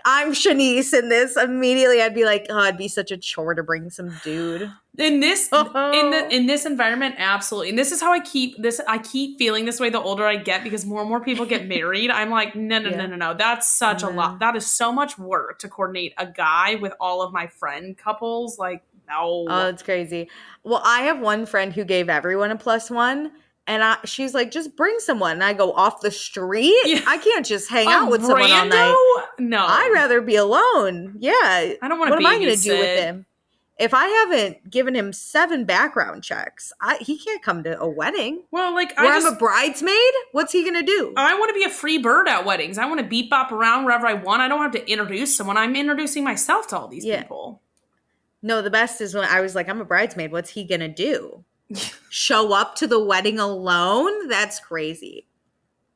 I'm Shanice in this. Immediately I'd be like, oh, it'd be such a chore to bring some dude. In this in this environment, absolutely. And this is how I keep feeling this way the older I get, because more and more people get married. I'm like, no. That's such a lot. That is so much work to coordinate a guy with all of my friend couples. Like, no. Oh, it's crazy. Well, I have one friend who gave everyone a +1. And she's like, just bring someone. And I go, off the street? Yeah. I can't just hang out with someone all night. No. I'd rather be alone. Yeah. I don't want to be. What am I going to do with him? If I haven't given him 7 background checks, he can't come to a wedding. Well, like, I'm a bridesmaid? What's he going to do? I want to be a free bird at weddings. I want to beep bop around wherever I want. I don't have to introduce someone. I'm introducing myself to all these people. No, the best is when I was like, I'm a bridesmaid. What's he going to do? Show up to the wedding alone? That's crazy.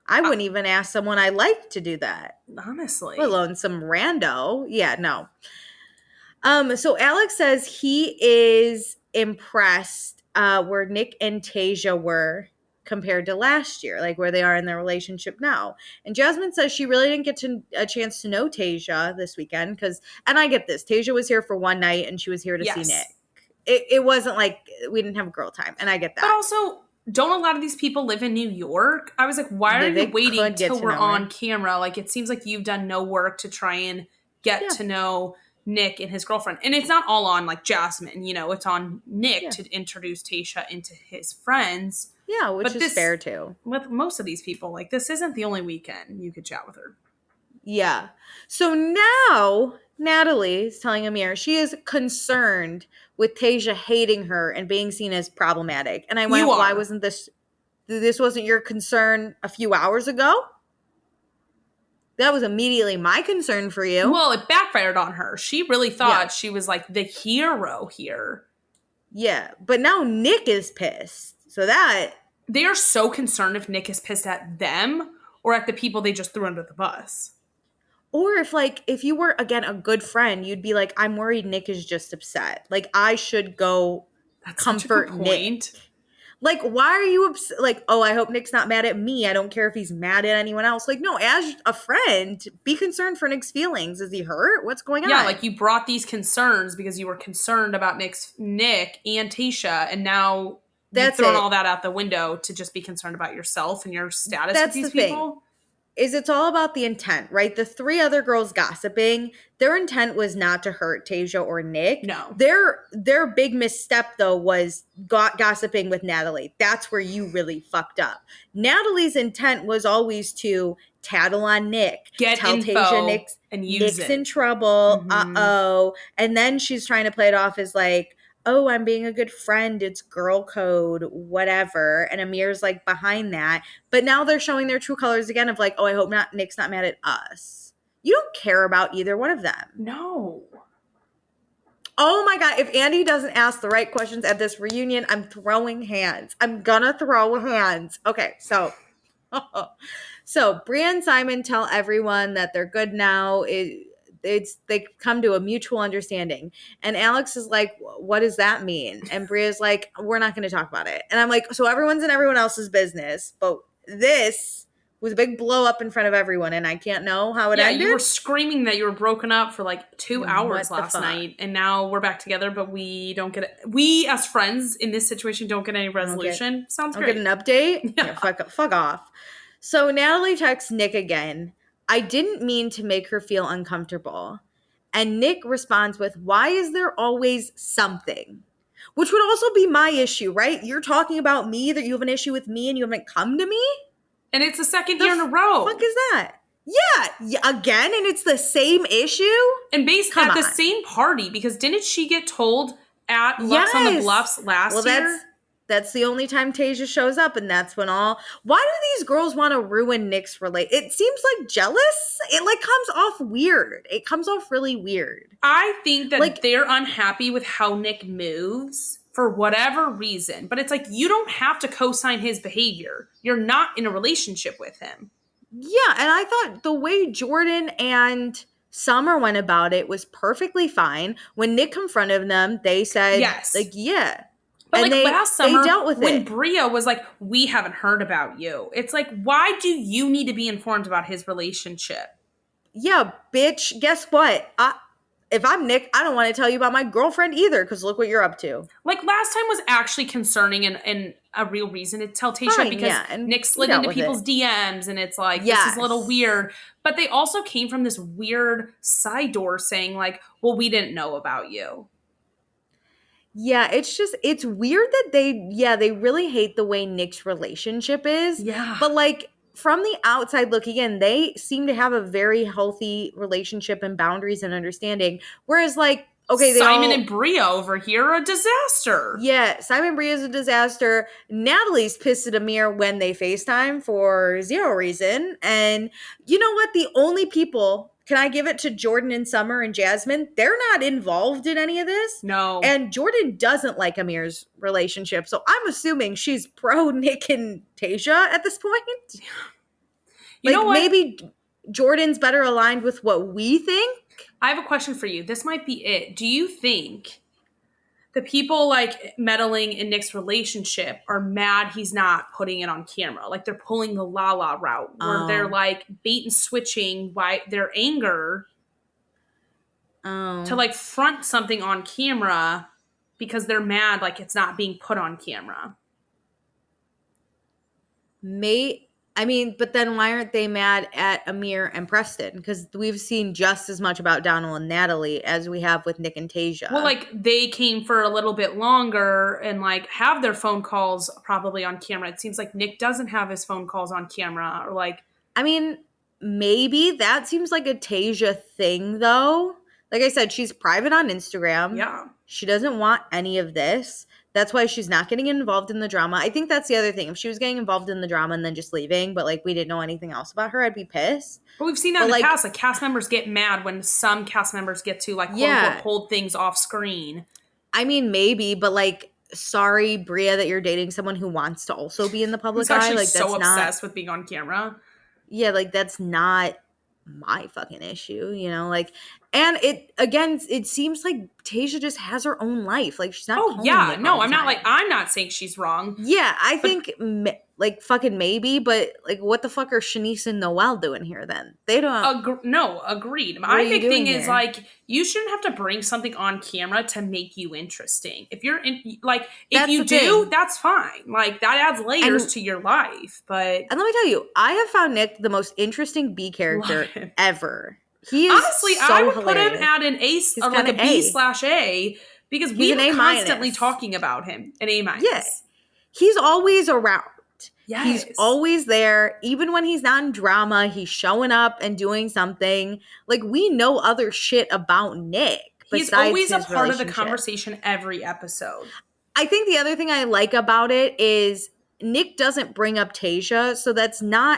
I wouldn't even ask someone I like to do that. Honestly. Let alone some rando. Yeah, no. So Alex says he is impressed where Nick and Tasia were compared to last year, like where they are in their relationship now. And Jasmine says she really didn't get a chance to know Tasia this weekend and I get this, Tasia was here for one night and she was here to see Nick. It wasn't like we didn't have girl time, and I get that. But also, don't a lot of these people live in New York? I was like, why are you waiting till we're on camera? Like, it seems like you've done no work to try and get to know Nick and his girlfriend. And it's not all on, like, Jasmine. You know, it's on Nick to introduce Tasia into his friends. Yeah, which is fair, too. With most of these people, like, this isn't the only weekend you could chat with her. Yeah. So now Natalie is telling Amir she is concerned with Tasia hating her and being seen as problematic. And I went, why wasn't this wasn't your concern a few hours ago? That was immediately my concern for you. Well, it backfired on her. She really thought she was like the hero here. Yeah, but now Nick is pissed. So that... They are so concerned if Nick is pissed at them or at the people they just threw under the bus. Or if you were, again, a good friend, you'd be like, I'm worried Nick is just upset. Like, I should go comfort Nick. Like, why are you upset? Like, oh, I hope Nick's not mad at me. I don't care if he's mad at anyone else. Like, no, as a friend, be concerned for Nick's feelings. Is he hurt? What's going on? Yeah, like you brought these concerns because you were concerned about Nick and Tasha, and now you've thrown all that out the window to just be concerned about yourself and your status with these people. It's all about the intent, right? The 3 other girls gossiping, their intent was not to hurt Tasia or Nick. No. Their big misstep, though, was gossiping with Natalie. That's where you really fucked up. Natalie's intent was always to tattle on Nick. Tell info Tasia Nick's in trouble. Mm-hmm. Uh-oh. And then she's trying to play it off as like, oh, I'm being a good friend. It's girl code, whatever. And Amir's like behind that. But now they're showing their true colors again of like, oh, I hope Nick's not mad at us. You don't care about either one of them. No. Oh my God, if Andy doesn't ask the right questions at this reunion, I'm throwing hands. I'm gonna throw hands. Okay, so so Bria and Simon tell everyone that they're good now. They come to a mutual understanding. And Alex is like, what does that mean? And Bria's like, we're not gonna talk about it. And I'm like, so everyone's in everyone else's business, but this was a big blow up in front of everyone, and I can't know how it ended. You were screaming that you were broken up for like 2 hours What the last fuck? night, and now we're back together, but we don't get it. We, as friends in this situation, don't get any resolution. Sounds I'll great. get an update. Yeah. Fuck off. So Natalie texts Nick again. I didn't mean to make her feel uncomfortable. And Nick responds with, why is there always something? Which would also be my issue, right? You're talking about me, that you have an issue with me and you haven't come to me? And it's the second year in a row. What the fuck is that? Yeah, again, and it's the same issue? And based at the same party, because didn't she get told at Lux on the Bluffs last year? That's the only time Tasia shows up, and that's when all... Why do these girls want to ruin Nick's relationship? It seems like jealous. It like comes off weird. It comes off really weird. I think that like, they're unhappy with how Nick moves for whatever reason. But it's like, you don't have to co-sign his behavior. You're not in a relationship with him. Yeah, and I thought the way Jordan and Summer went about it was perfectly fine. When Nick confronted them, they said, yes. Like, yeah. But and like last summer, they dealt with when Bria was like, we haven't heard about you. It's like, why do you need to be informed about his relationship? Yeah, bitch, guess what? If I'm Nick, I don't want to tell you about my girlfriend either, because look what you're up to. Like, last time was actually concerning and a real reason to tell Tasha because Nick slid into people's DMs, and it's like, this is a little weird. But they also came from this weird side door saying like, well, we didn't know about you. Yeah, it's weird that they really hate the way Nick's relationship is. Yeah. But like from the outside looking in, they seem to have a very healthy relationship and boundaries and understanding. Whereas like, okay, Simon and Bria over here are a disaster. Yeah, Simon and Bria is a disaster. Natalie's pissed at Amir when they FaceTime for zero reason. And you know what? The only people, can I give it to Jordan and Summer and Jasmine? They're not involved in any of this. No. And Jordan doesn't like Amir's relationship. So I'm assuming she's pro Nick and Tasha at this point. You know what? Maybe Jordan's better aligned with what we think. I have a question for you. This might be it. Do you think the people like meddling in Nick's relationship are mad he's not putting it on camera? Like they're pulling the Lala route where they're like bait and switching their anger to like front something on camera because they're mad like it's not being put on camera. But then why aren't they mad at Amir and Preston? Because we've seen just as much about Donald and Natalie as we have with Nick and Tasia. Well, like, they came for a little bit longer and, like, have their phone calls probably on camera. It seems like Nick doesn't have his phone calls on camera or, like... I mean, maybe. That seems like a Tasia thing, though. Like I said, she's private on Instagram. Yeah. She doesn't want any of this. That's why she's not getting involved in the drama. I think that's the other thing. If she was getting involved in the drama and then just leaving, but like we didn't know anything else about her, I'd be pissed. But we've seen that in the past. Like cast members get mad when some cast members get to like quote unquote hold things off screen. I mean, maybe, but like, sorry, Bria, that you're dating someone who wants to also be in the public eye. Like, so obsessed with being on camera. Yeah, like that's not my fucking issue, you know, like, and it seems like Tasia just has her own life. Like she's not. Oh yeah, no, I'm not saying she's wrong. Yeah, I think like fucking maybe, but like what the fuck are Shanice and Noelle doing here then? They don't. No, agreed. My big thing is like you shouldn't have to bring something on camera to make you interesting. If you're in, like, if you do, that's fine. Like that adds layers to your life. But and let me tell you, I have found Nick the most interesting B character ever. He is honestly, so I would hilarious. put him at an A or like a B/A because we're constantly talking about him. An A-. Yeah, he's always around. Yes. He's always there. Even when he's not in drama, he's showing up and doing something. Like, we know other shit about Nick. He's always a part of the conversation every episode. I think the other thing I like about it is Nick doesn't bring up Tasia, so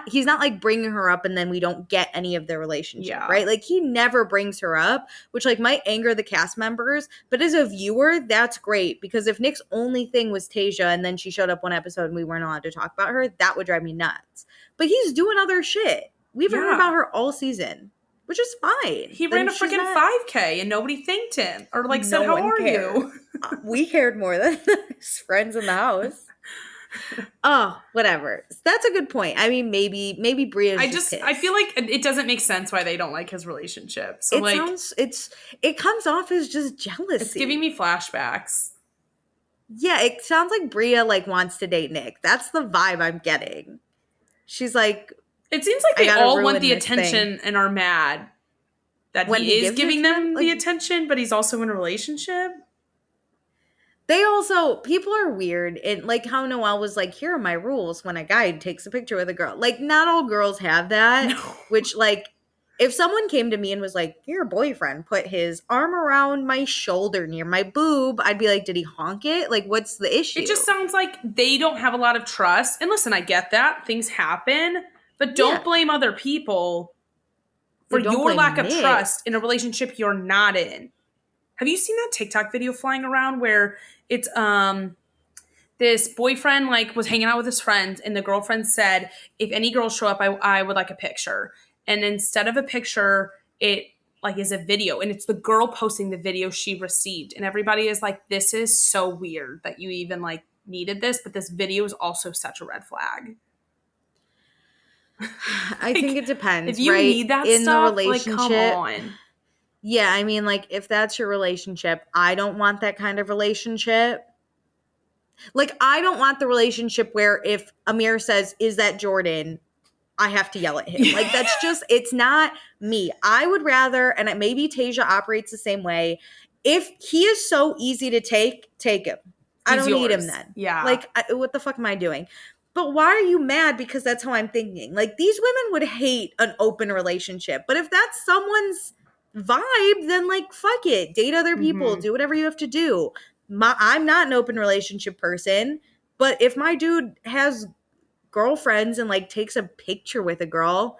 he's not like bringing her up and then we don't get any of their relationship, right? Like he never brings her up, which like might anger the cast members, but as a viewer, that's great because if Nick's only thing was Tasia and then she showed up one episode and we weren't allowed to talk about her, that would drive me nuts. But he's doing other shit. We've heard about her all season, which is fine. He ran a freaking 5K and nobody thanked him or like said, "How are you?" We cared more than his friends in the house. Oh, whatever. That's a good point. I mean, maybe Bria's I feel like it doesn't make sense why they don't like his relationship. So it comes off as just jealousy. It's giving me flashbacks. Yeah, it sounds like Bria like wants to date Nick. That's the vibe I'm getting. She's like, it seems like they all want the attention and are mad that he is giving them the attention, but he's also in a relationship. People are weird. And like how Noelle was like, here are my rules when a guy takes a picture with a girl. Like, not all girls have that. No. Which, like, if someone came to me and was like, your boyfriend put his arm around my shoulder near my boob, I'd be like, did he honk it? Like, what's the issue? It just sounds like they don't have a lot of trust. And listen, I get that. Things happen. But don't blame other people for your lack of trust in a relationship you're not in. Have you seen that TikTok video flying around where it's this boyfriend like was hanging out with his friends and the girlfriend said, if any girls show up, I would like a picture. And instead of a picture, it like is a video and it's the girl posting the video she received. And everybody is like, this is so weird that you even like needed this. But this video is also such a red flag. I think it depends. If you need that in stuff, the relationship, like, come on. Yeah, I mean, like, if that's your relationship, I don't want that kind of relationship. Like, I don't want the relationship where if Amir says, is that Jordan, I have to yell at him. Like, that's just, it's not me. I would rather, and maybe Tasia operates the same way, if he is so easy to take him. I don't need him then. Yeah. Like, what the fuck am I doing? But why are you mad? Because that's how I'm thinking. Like, these women would hate an open relationship. But if that's someone's vibe, then like fuck it, date other people, do whatever you have to do. I'm not an open relationship person, but if my dude has girlfriends and like takes a picture with a girl,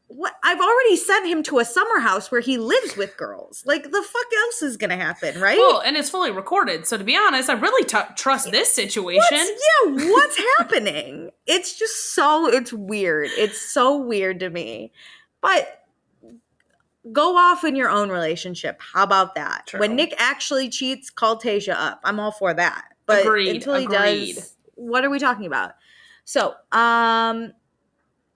what, I've already sent him to a summer house where he lives with girls. Like, the fuck else is gonna happen, right? Well, and it's fully recorded, so to be honest, I really trust this situation. What's happening? It's just it's weird. It's so weird to me. But go off in your own relationship. How about that? True. When Nick actually cheats, call Tasia up. I'm all for that. But until he does, what are we talking about? So,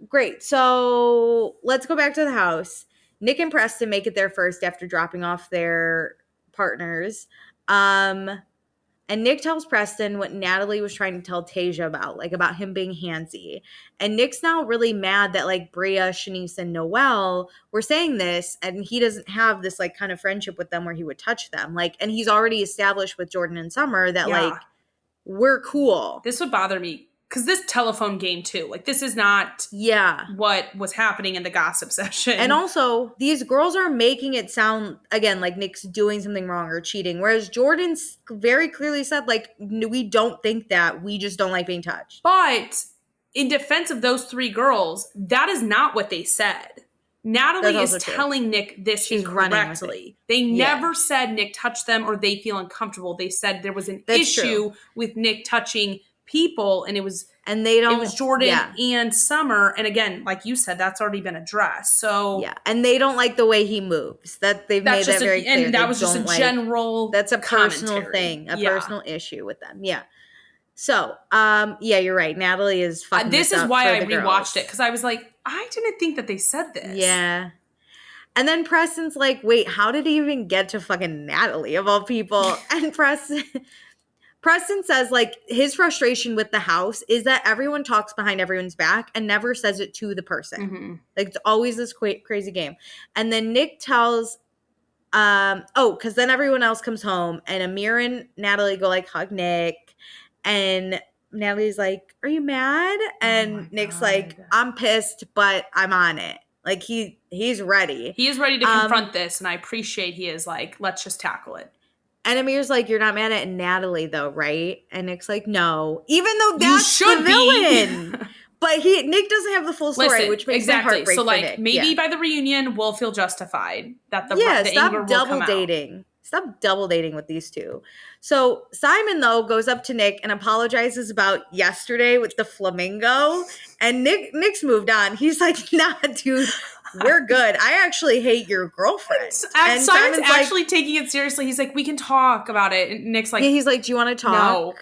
great. So let's go back to the house. Nick and Preston make it there first after dropping off their partners. And Nick tells Preston what Natalie was trying to tell Tasia about him being handsy. And Nick's now really mad that like Bria, Shanice, and Noelle were saying this, and he doesn't have this like kind of friendship with them where he would touch them. Like, and he's already established with Jordan and Summer that like we're cool. This would bother me. Because this telephone game, too. Like, this is not what was happening in the gossip session. And also, these girls are making it sound, again, like Nick's doing something wrong or cheating. Whereas Jordan very clearly said, like, we don't think that. We just don't like being touched. But in defense of those three girls, that is not what they said. Natalie is telling Nick this incorrectly. They never said Nick touched them or they feel uncomfortable. They said there was an issue with Nick touching people, and it was Jordan and Summer, and again, like you said, that's already been addressed. So and they don't like the way he moves. That they've made that very clear. And that was just a general. That's a personal thing, a personal issue with them. Yeah. So, you're right. Natalie is fucking. This is why I rewatched it, because I was like, I didn't think that they said this. Yeah. And then Preston's like, wait, how did he even get to fucking Natalie of all people? And Preston says, like, his frustration with the house is that everyone talks behind everyone's back and never says it to the person. Mm-hmm. Like, it's always this crazy game. And then Nick tells, because then everyone else comes home and Amir and Natalie go, like, hug Nick. And Natalie's like, are you mad? And Nick's like, I'm pissed, but I'm on it. Like, he's ready. He is ready to confront this, and I appreciate he is like, let's just tackle it. And Amir's like, you're not mad at Natalie though, right? And Nick's like, no. Even though that's the villain. But Nick doesn't have the full story, which makes my heart break so like for Nick. maybe by the reunion we'll feel justified that the anger will come out. Stop double dating with these two. So Simon, though, goes up to Nick and apologizes about yesterday with the flamingo. And Nick's moved on. He's like, nah, dude, we're good. I actually hate your girlfriend. And Simon's actually taking it seriously. He's like, we can talk about it. And Nick's like, yeah, he's like, do you want to talk? No.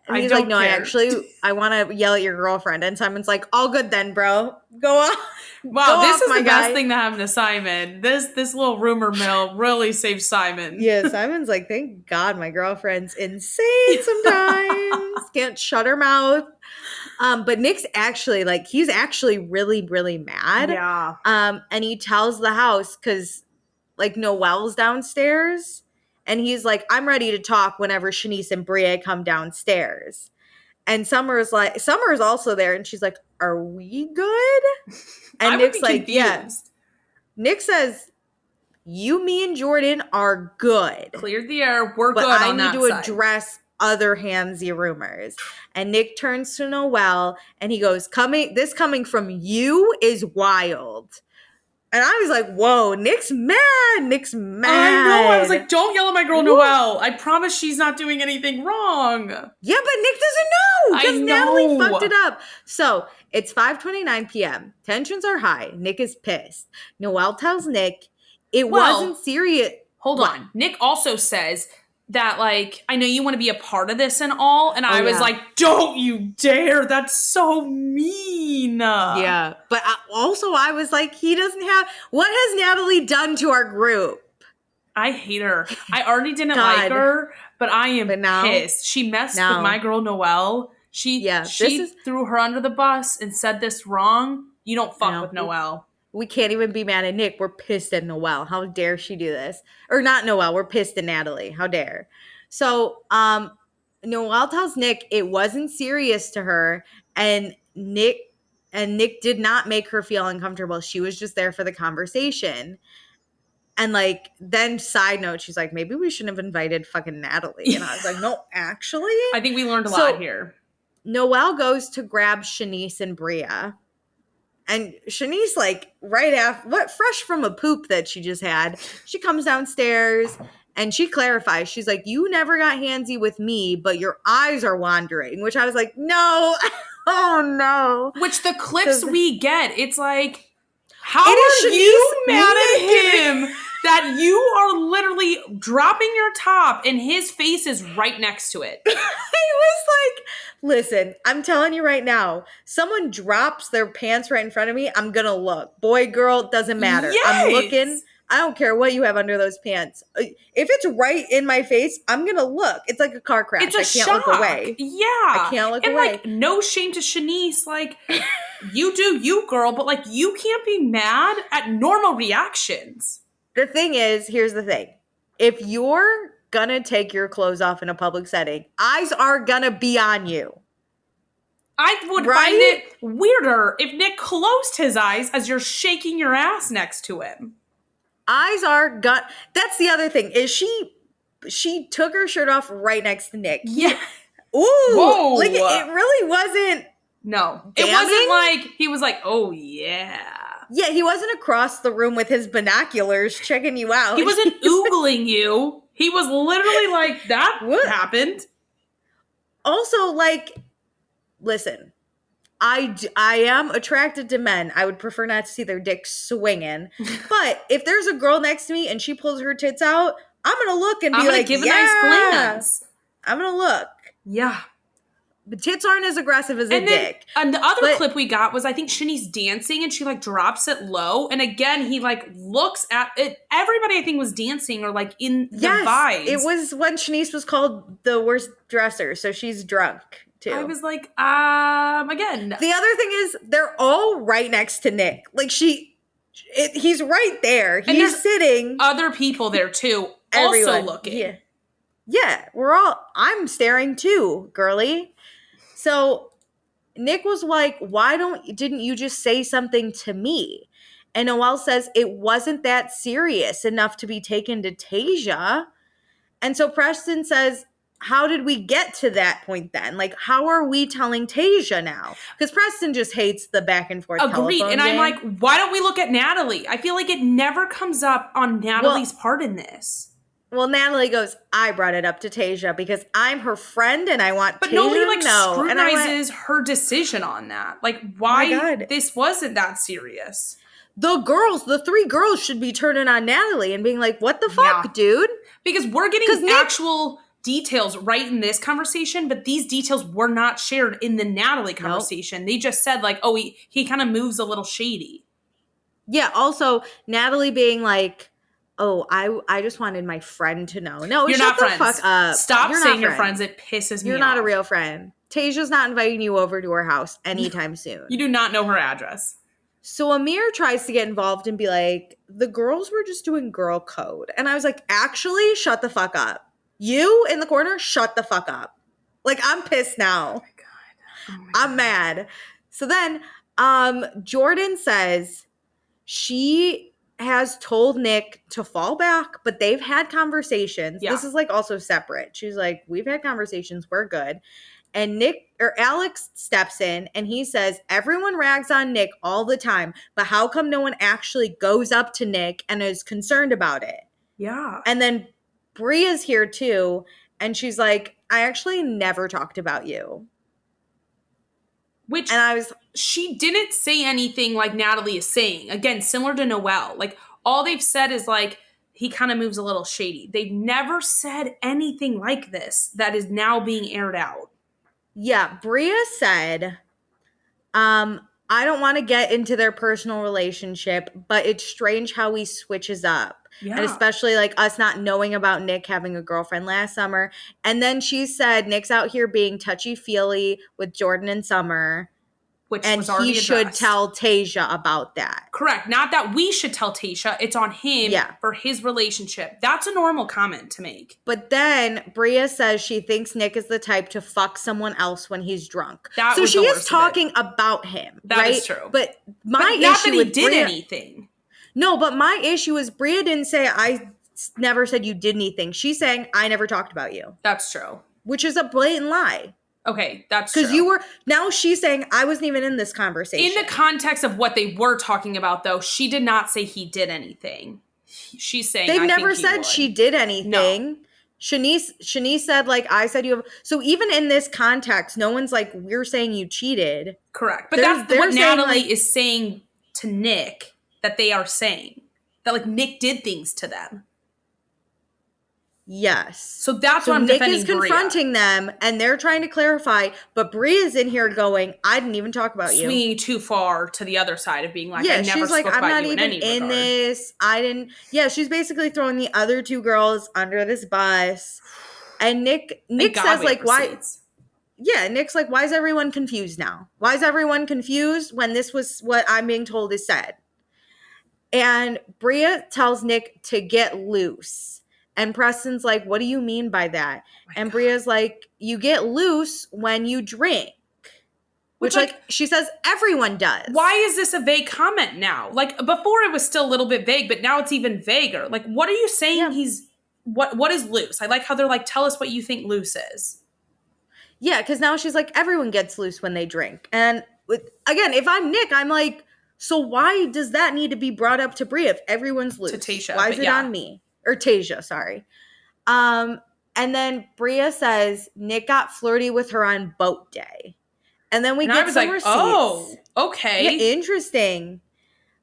And he's like, no, I want to yell at your girlfriend. And Simon's like, all good then, bro. Go on. Wow, this is the best thing that happened to Simon. This little rumor mill really saved Simon. Yeah, Simon's like, thank God my girlfriend's insane sometimes. Can't shut her mouth. But Nick's actually, like, he's actually really, really mad. Yeah. And he tells the house, because, like, Noelle's downstairs. And he's like, I'm ready to talk whenever Shanice and Bria come downstairs. And Summer's also there. And she's like, are we good? And Nick's like, yeah. Nick says, you, me, and Jordan are good. Cleared the air. We're good on that side. I need to address other handsy rumors. And Nick turns to Noelle and he goes, this coming from you is wild. And I was like, whoa, Nick's mad. I know. I was like, don't yell at my girl Noelle. I promise she's not doing anything wrong. Yeah, but Nick doesn't know. Because Natalie fucked it up. So it's 5:29 p.m. Tensions are high. Nick is pissed. Noelle tells Nick it wasn't serious. Hold on. Nick also says that, like, I know you want to be a part of this and all. And I was like, don't you dare. That's so mean. Yeah. But also I was like, what has Natalie done to our group? I hate her. I already didn't like her, but I am pissed. She messed with my girl Noelle. She threw her under the bus and said this wrong. You don't fuck with Noelle. We can't even be mad at Nick. We're pissed at Noelle. How dare she do this? Or not Noelle. We're pissed at Natalie. How dare? So Noelle tells Nick it wasn't serious to her, and Nick did not make her feel uncomfortable. She was just there for the conversation. And, like, then side note, she's like, maybe we shouldn't have invited fucking Natalie. And I was like, no, actually. I think we learned a lot here. Noelle goes to grab Shanice and Bria. And Shanice, like, fresh from a poop that she just had, she comes downstairs and she clarifies. She's like, you never got handsy with me, but your eyes are wandering. Which I was like, no. Oh, no. Which the clips we get, it's like, how are you mad at him that you are literally dropping your top and his face is right next to it? I was like, listen, I'm telling you right now, someone drops their pants right in front of me, I'm going to look. Boy, girl, doesn't matter. Yes. I'm looking. I don't care what you have under those pants. If it's right in my face, I'm going to look. It's like a car crash. It's a I can't look away. Yeah. I can't look away. And, like, no shame to Shanice. Like, you do you, girl, but, like, you can't be mad at normal reactions. The thing is, here's the thing. If you're going to take your clothes off in a public setting, eyes are going to be on you. I would find it weirder if Nick closed his eyes as you're shaking your ass next to him. Eyes are that's the other thing is she took her shirt off right next to Nick. Yeah. Ooh. Whoa. Like it really wasn't. No. It wasn't like he was like, oh yeah. Yeah, he wasn't across the room with his binoculars checking you out. He wasn't oogling you. He was literally like, that happened. Also, like, listen. I am attracted to men. I would prefer not to see their dicks swinging. But if there's a girl next to me and she pulls her tits out, I'm going to look and be like, give a nice glance. I'm going to look. Yeah. The tits aren't as aggressive as a dick. And the other clip we got was, I think, Shanice dancing and she, like, drops it low. And again, he, like, looks at it. Everybody, I think, was dancing or, like, in the vibes. It was when Shanice was called the worst dresser. So she's drunk. Too. I was like, again. The other thing is they're all right next to Nick. Like he's right there. He's sitting. Other people there too. Also looking. Yeah. I'm staring too, girly. So Nick was like, didn't you just say something to me? And Noelle says it wasn't that serious enough to be taken to Tasia. And so Preston says, how did we get to that point then? Like, how are we telling Tasia now? Because Preston just hates the back and forth telephone And game. I'm like, why don't we look at Natalie? I feel like it never comes up on Natalie's part in this. Well, Natalie goes, I brought it up to Tasia because I'm her friend and I want Tasia to know. But nobody scrutinizes her decision on that. Like, why this wasn't that serious. The 3 girls should be turning on Natalie and being like, what the fuck, dude? Because we're getting actual details right in this conversation, but these details were not shared in the Natalie conversation. Nope. They just said like, oh, he kind of moves a little shady. Yeah, also Natalie being like, oh, I just wanted my friend to know. No, you're shut not the friends. Fuck up. Stop saying you're friends. It pisses me off. You're not a real friend. Tasia's not inviting you over to her house anytime soon. You do not know her address. So Amir tries to get involved and be like, the girls were just doing girl code. And I was like, actually, shut the fuck up. You in the corner, shut the fuck up. Like, I'm pissed now. Oh my God. I'm mad. So then Jordan says she has told Nick to fall back, but they've had conversations. Yeah. This is like also separate. She's like, we've had conversations. We're good. And Alex steps in and he says, everyone rags on Nick all the time, but how come no one actually goes up to Nick and is concerned about it? Yeah. And then Bria's here too. And she's like, I actually never talked about you. She didn't say anything like Natalie is saying. Again, similar to Noelle. Like, all they've said is like, he kind of moves a little shady. They've never said anything like this that is now being aired out. Yeah, Bria said, I don't want to get into their personal relationship, but it's strange how he switches up. Yeah. And especially like us not knowing about Nick having a girlfriend last summer. And then she said, Nick's out here being touchy-feely with Jordan and Summer. Which was already addressed. Should tell Tasia about that. Correct. Not that we should tell Tasia. It's on him for his relationship. That's a normal comment to make. But then Bria says she thinks Nick is the type to fuck someone else when he's drunk. So she is talking about him. That is true. But my issue not that he with did Bria, anything. No, but my issue is Bria didn't say I never said you did anything. She's saying I never talked about you. That's true. Which is a blatant lie. Okay, that's true. Because now she's saying I wasn't even in this conversation. In the context of what they were talking about, though, she did not say he did anything. She's saying they've never said she did anything. No. Shanice said, like, I said you have. So even in this context, no one's like, we're saying you cheated. Correct. But that's what Natalie is saying to Nick that they are saying. That, like, Nick did things to them. Yes. So that's what I'm defending. Nick is confronting them, and they're trying to clarify, but Bria's in here going, I didn't even talk about you. Swinging too far to the other side of being like, I never spoke about you in any regard. Yeah, she's like, I'm not even in this. I didn't. Yeah, she's basically throwing the other 2 girls under this bus. And Nick says, like, why? Yeah, Nick's like, why is everyone confused now? Why is everyone confused when this was what I'm being told is said? And Bria tells Nick to get loose. And Preston's like, what do you mean by that? And Bria's like, you get loose when you drink. Which like, she says everyone does. Why is this a vague comment now? Like, before it was still a little bit vague, but now it's even vaguer. Like, what are you saying what is loose? I like how they're like, tell us what you think loose is. Yeah, because now she's like, everyone gets loose when they drink. And again, if I'm Nick, I'm like, so why does that need to be brought up to Bria if everyone's loose? To Tasia. Why is it on me? Or Tasia, sorry. And then Bria says Nick got flirty with her on boat day. And then we get some receipts. Oh, okay. Yeah, interesting.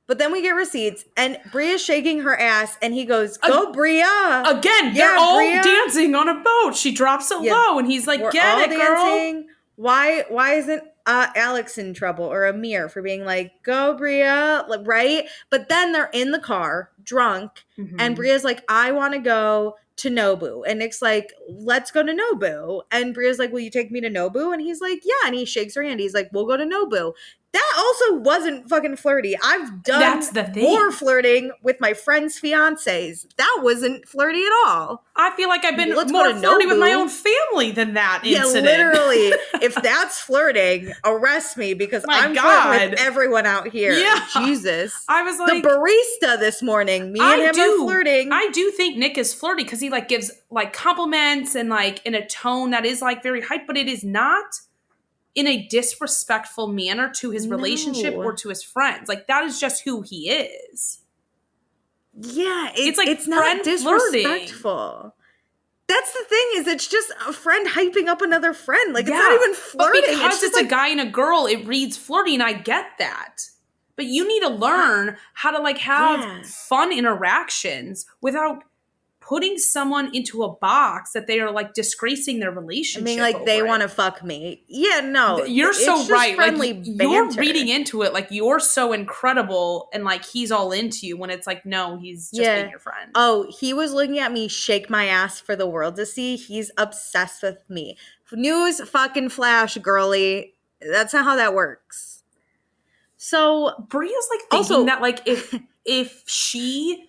But then we get receipts, and Bria's shaking her ass, and he goes, go, Bria. Again, they're all Bria. Dancing on a boat. She drops it low, and he's like, get it, girl. Why isn't Alex in trouble or Amir for being like, go, Bria, like, right? But then they're in the car, drunk, and Bria's like, I want to go to Nobu. And Nick's like, let's go to Nobu. And Bria's like, will you take me to Nobu? And he's like, yeah. And he shakes her hand. He's like, we'll go to Nobu. That also wasn't fucking flirty. I've done That's the thing. more flirting with my friends' fiancés. That wasn't flirty at all. I feel like I've been Let's more go to flirty with my Nobu. own family than that Yeah, incident. literally. If that's flirting, arrest me because I'm flirting with everyone out here. Yeah. Jesus. I was like, the barista this morning. Me and him are flirting. I do think Nick is flirty because he like gives like compliments and like in a tone that is like very hype, but it is not in a disrespectful manner to his relationship or to his friends. Like that is just who he is. Yeah, it's like it's not disrespectful. Flirting. That's the thing, is it's just a friend hyping up another friend. Like, it's not even flirting. But because it's like, a guy and a girl, it reads flirty, and I get that. But you need to learn how to, like, have fun interactions without putting someone into a box that they are, like, disgracing their relationship. I mean, like, they want to fuck me. Yeah, no. You're so right. Like, you're reading into it like you're so incredible and, like, he's all into you when it's like, no, he's just being your friend. Oh, he was looking at me shake my ass for the world to see. He's obsessed with me. News fucking flash, girly. That's not how that works. So, Bria's, like, thinking that, like, if she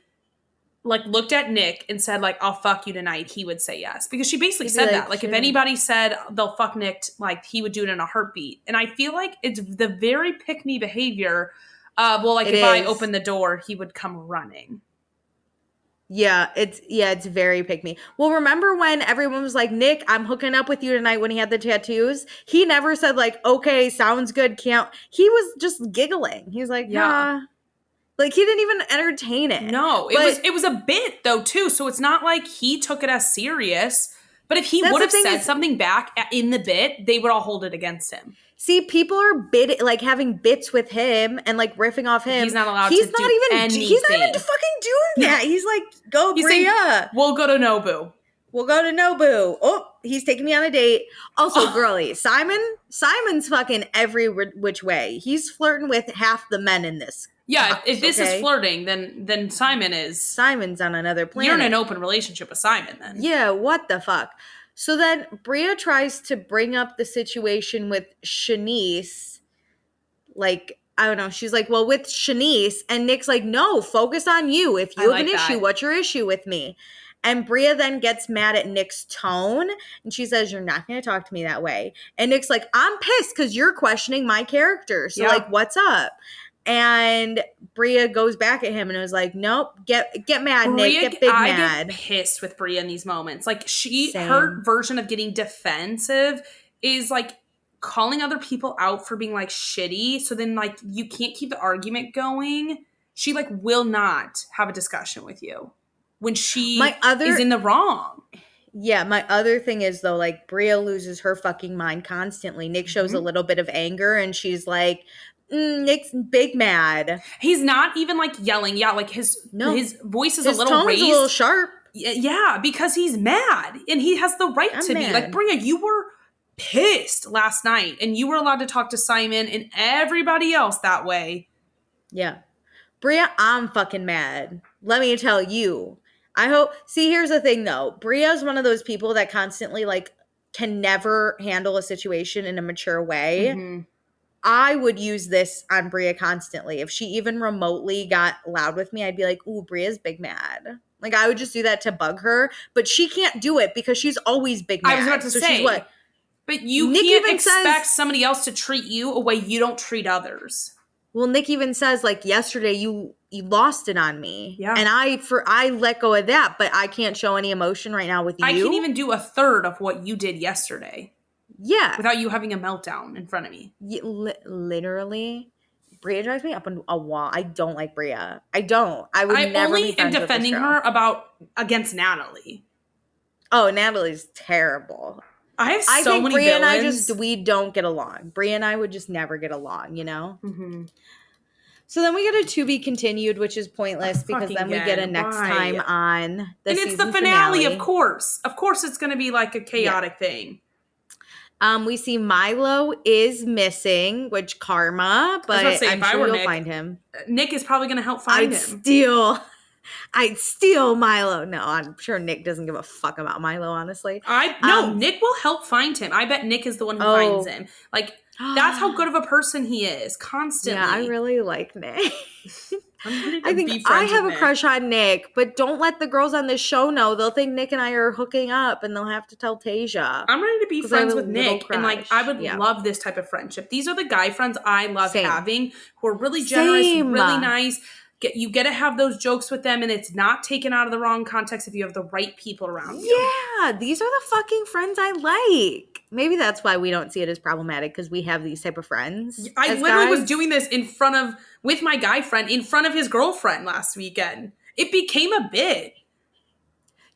like looked at Nick and said like, I'll fuck you tonight, he would say yes. Because she basically said that. Like if anybody said they'll fuck Nick, like he would do it in a heartbeat. And I feel like it's the very pick-me behavior of, well, like if I open the door, he would come running. Yeah, it's very pick-me. Well, remember when everyone was like, Nick, I'm hooking up with you tonight when he had the tattoos? He never said like, okay, sounds good, can't. He was just giggling. He was like, yeah. Like, he didn't even entertain it. No, it was a bit, though, too. So it's not like he took it as serious. But if he would have said something back in the bit, they would all hold it against him. See, people are having bits with him and, like, riffing off him. He's not allowed to do anything. He's not even fucking doing that. He's like, go, Bria. We'll go to Nobu. Oh, he's taking me on a date. Also, girly, Simon's fucking every which way. He's flirting with half the men in this. Yeah, if this is flirting, then Simon is. Simon's on another planet. You're in an open relationship with Simon then. Yeah, what the fuck? So then Bria tries to bring up the situation with Shanice. Like, I don't know. She's like, well, with Shanice. And Nick's like, no, focus on you. If you have an issue, what's your issue with me? And Bria then gets mad at Nick's tone. And she says, you're not going to talk to me that way. And Nick's like, I'm pissed because you're questioning my character. So, like, what's up? And Bria goes back at him and was like, nope, get mad, Nick, get big mad. I get pissed with Bria in these moments. Like, her version of getting defensive is, like, calling other people out for being, like, shitty. So then, like, you can't keep the argument going. She, like, will not have a discussion with you when she is in the wrong. Yeah, my other thing is, though, like, Bria loses her fucking mind constantly. Nick shows a little bit of anger, and she's like, Nick's big mad. He's not even like yelling. Yeah, like his voice is a little raised. A little sharp. Yeah, because he's mad and he has the right to be. Like, Bria, you were pissed last night and you were allowed to talk to Simon and everybody else that way. Yeah. Bria, I'm fucking mad. Let me tell you. Here's the thing though. Bria's one of those people that constantly like can never handle a situation in a mature way. Mm-hmm. I would use this on Bria constantly. If she even remotely got loud with me, I'd be like, ooh, Bria's big mad. Like, I would just do that to bug her. But she can't do it because she's always big mad. I was about to say. But you can't expect somebody else to treat you a way you don't treat others. Well, Nick even says, like, yesterday you lost it on me. Yeah. And I let go of that, but I can't show any emotion right now with you. I can't even do a third of what you did yesterday. Yeah. Without you having a meltdown in front of me. Literally. Bria drives me up on a wall. I don't like Bria. I don't. I would never be friends with this girl. I only am defending her against Natalie. Oh, Natalie's terrible. I think Bria villains. And I we don't get along. Bria and I would just never get along, you know? Mm-hmm. So then we get a to be continued, which is pointless because then we get a next time on the season finale. And it's the finale, of course. Of course it's going to be like a chaotic thing. We see Milo is missing, which karma, but I'm sure you'll find him. Nick is probably going to help find him. I'd steal Milo. No, I'm sure Nick doesn't give a fuck about Milo, honestly. Nick will help find him. I bet Nick is the one who finds him. Like, That's how good of a person he is, constantly. Yeah, I really like Nick. I'm ready to I think be I friends have with a Nick. crush on Nick, but don't let the girls on this show know. They'll think Nick and I are hooking up, and they'll have to tell Tasia. I'm ready to be 'Cause I have friends a with little Nick. And like, I crush. would Yeah. love this type of friendship. These are the guy friends I love Same. having, who are really generous, Same. really nice. You get to have those jokes with them, and it's not taken out of the wrong context if you have the right people around you. Yeah, these are the fucking friends I like. Maybe that's why we don't see it as problematic, because we have these type of friends. I as literally was guys. doing this with my guy friend in front of his girlfriend last weekend. It became a bit.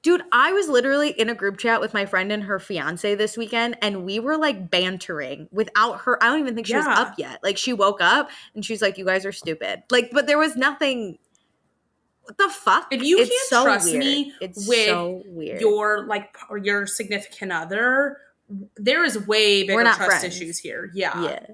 Dude, I was literally in a group chat with my friend and her fiance this weekend, and we were like bantering without her. I don't even think she was up yet. Like, she woke up and she's like, "You guys are stupid." Like, but there was nothing. What the fuck? If you It's can't so trust weird. me It's with so weird. your significant other, there is way bigger We're not trust friends. issues here. Yeah.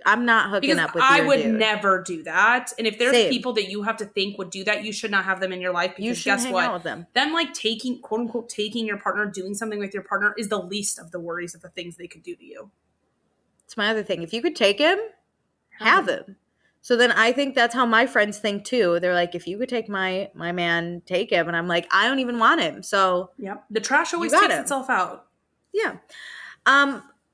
I'm not hooking Because up with I your would dude. never do that. And if there's Same. people that you have to think would do that, you should not have them in your life. You Because shouldn't guess hang what? out with them. Them like taking, quote unquote, taking your partner, doing something with your partner is the least of the worries of the things they could do to you. It's my other thing. If you could take him, have him. So then I think that's how my friends think too. They're like, if you could take my man, take him. And I'm like, I don't even want him. So yep. The trash always got takes him. itself out. Yeah.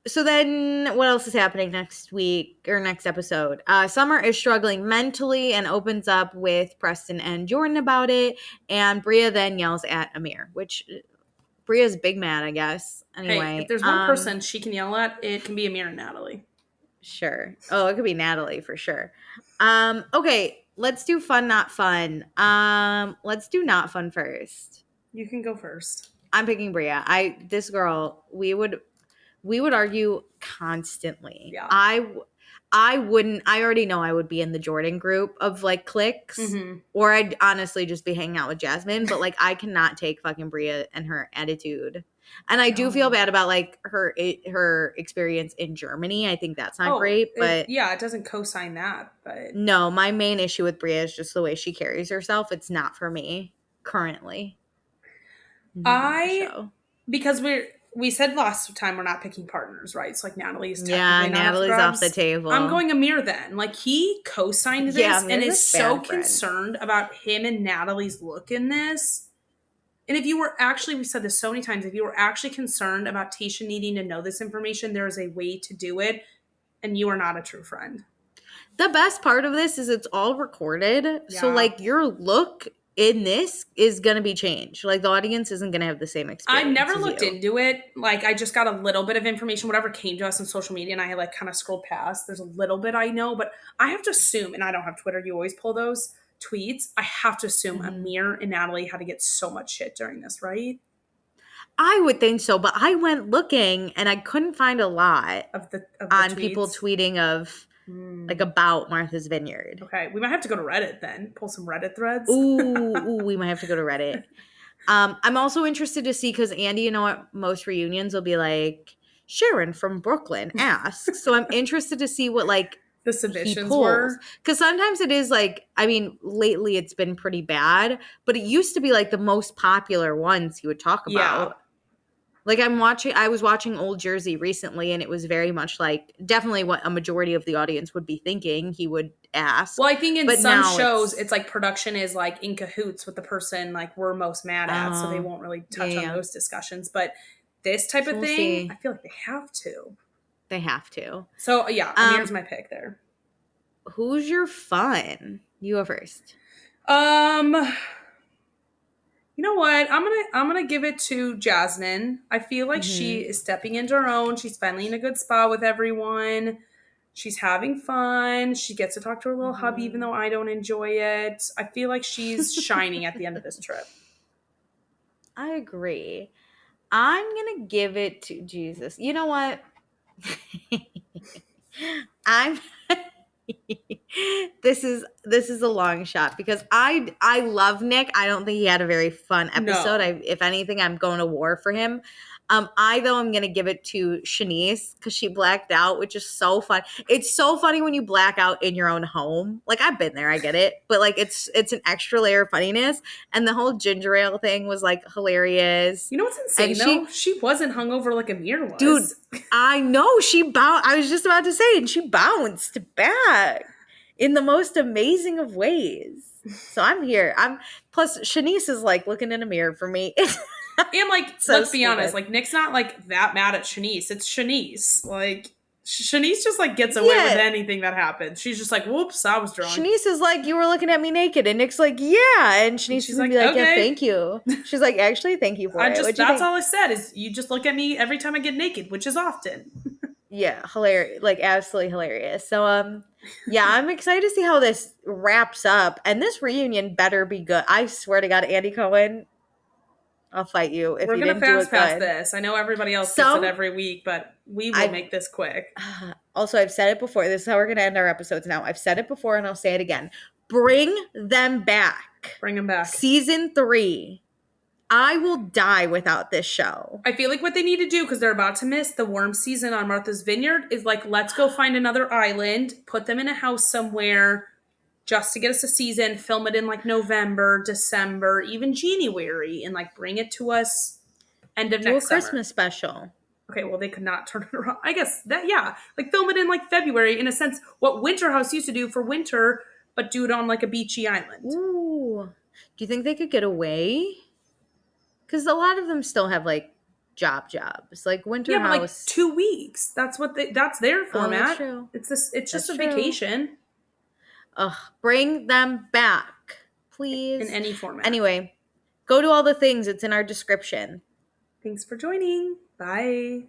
So then what else is happening next week or next episode? Summer is struggling mentally and opens up with Preston and Jordan about it. And Bria then yells at Amir, which Bria's big mad, I guess. Anyway. Hey, if there's one person she can yell at, it can be Amir and Natalie. Sure. Oh, it could be Natalie for sure. Okay, let's do fun, not fun. Let's do not fun first. You can go first. I'm picking Bria. This girl, we would argue constantly. Yeah. I wouldn't. I already know I would be in the Jordan group of like cliques, or I'd honestly just be hanging out with Jasmine. But like, I cannot take fucking Bria and her attitude. And I do feel bad about like her experience in Germany. I think that's not great. But it doesn't co-sign that. But no, my main issue with Bria is just the way she carries herself. It's not for me currently. Because we said last time we're not picking partners, right? So like Natalie's Natalie's off the table. I'm going Amir then. Like, he co-signed this and is so concerned about him and Natalie's look in this. And if you were actually, we said this so many times, if you were actually concerned about Tayshia needing to know this information, there is a way to do it, and you are not a true friend. The best part of this is it's all recorded. Yeah. So like, your look in this is going to be changed. Like, the audience isn't going to have the same experience. I've never looked into it. Like, I just got a little bit of information, whatever came to us on social media, and I like kind of scrolled past. There's a little bit I know, but I have to assume, and I don't have Twitter, you always pull those tweets. I have to assume Amir and Natalie had to get so much shit during this, right? I would think so, but I went looking and I couldn't find a lot of the on people tweeting of like about Martha's Vineyard. Okay, we might have to go to Reddit then. Pull some Reddit threads. Ooh, we might have to go to Reddit. I'm also interested to see, because Andy, you know what, most reunions will be like, Sharon from Brooklyn asks. So I'm interested to see what like the submissions were. Because sometimes it is like, I mean, lately it's been pretty bad, but it used to be like the most popular ones he would talk about. Yeah. Like, I was watching Old Jersey recently, and it was very much like definitely what a majority of the audience would be thinking he would ask. Well, I think in some shows, it's like production is like in cahoots with the person like we're most mad at, so they won't really touch on those discussions. But this type of thing, I feel like they have to. They have to. So, yeah, Amir's my pick there. Who's your fun? You go first. You know what? I'm gonna give it to Jasmine. I feel like she is stepping into her own. She's finally in a good spot with everyone. She's having fun. She gets to talk to her little hubby, even though I don't enjoy it. I feel like she's shining at the end of this trip. I agree. I'm gonna give it to Jesus. You know what? This is a long shot, because I love Nick. I don't think he had a very fun episode. No. If anything, I'm going to war for him. I though am gonna give it to Shanice because she blacked out, which is so fun. It's so funny when you black out in your own home. Like I've been there, I get it, but like it's an extra layer of funniness. And the whole ginger ale thing was like hilarious. You know what's insane though? She wasn't hungover like Amir was. Dude, I know she bounced. I was just about to say, and she bounced back in the most amazing of ways. So I'm here. Plus Shanice is like looking in a mirror for me. And like, So let's be stupid. honest, like Nick's not like that mad at Shanice. It's Shanice. Like Shanice just like gets away with anything that happens. She's just like, whoops, I was drunk. Shanice is like, you were looking at me naked, and Nick's like, yeah, and Shanice is like, okay. Yeah, thank you. She's like, actually, thank you for it. That's all I said is you just look at me every time I get naked, which is often. Yeah, hilarious, like absolutely hilarious. So yeah, I'm excited to see how this wraps up, and this reunion better be good. I swear to God, Andy Cohen, I'll fight you if we're you gonna didn't fast pass this. I know everybody else gets it every week, but we will make this quick. Also, I've said it before. This is how we're gonna end our episodes now. I've said it before, and I'll say it again. Bring them back. Bring them back. Season 3. I will die without this show. I feel like what they need to do, because they're about to miss the worm season on Martha's Vineyard, is like, let's go find another island, put them in a house somewhere just to get us a season, film it in like November, December, even January, and like bring it to us end of next summer. Christmas special. Okay, well, they could not turn it around. I guess that, yeah. Like film it in like February, in a sense, what Winter House used to do for winter, but do it on like a beachy island. Ooh. Do you think they could get away? Because a lot of them still have like jobs. Like Winter House. But like 2 weeks. That's their format. That's true. It's just a vacation. Ugh, bring them back, please. In any format. Anyway, go to all the things. It's in our description. Thanks for joining. Bye.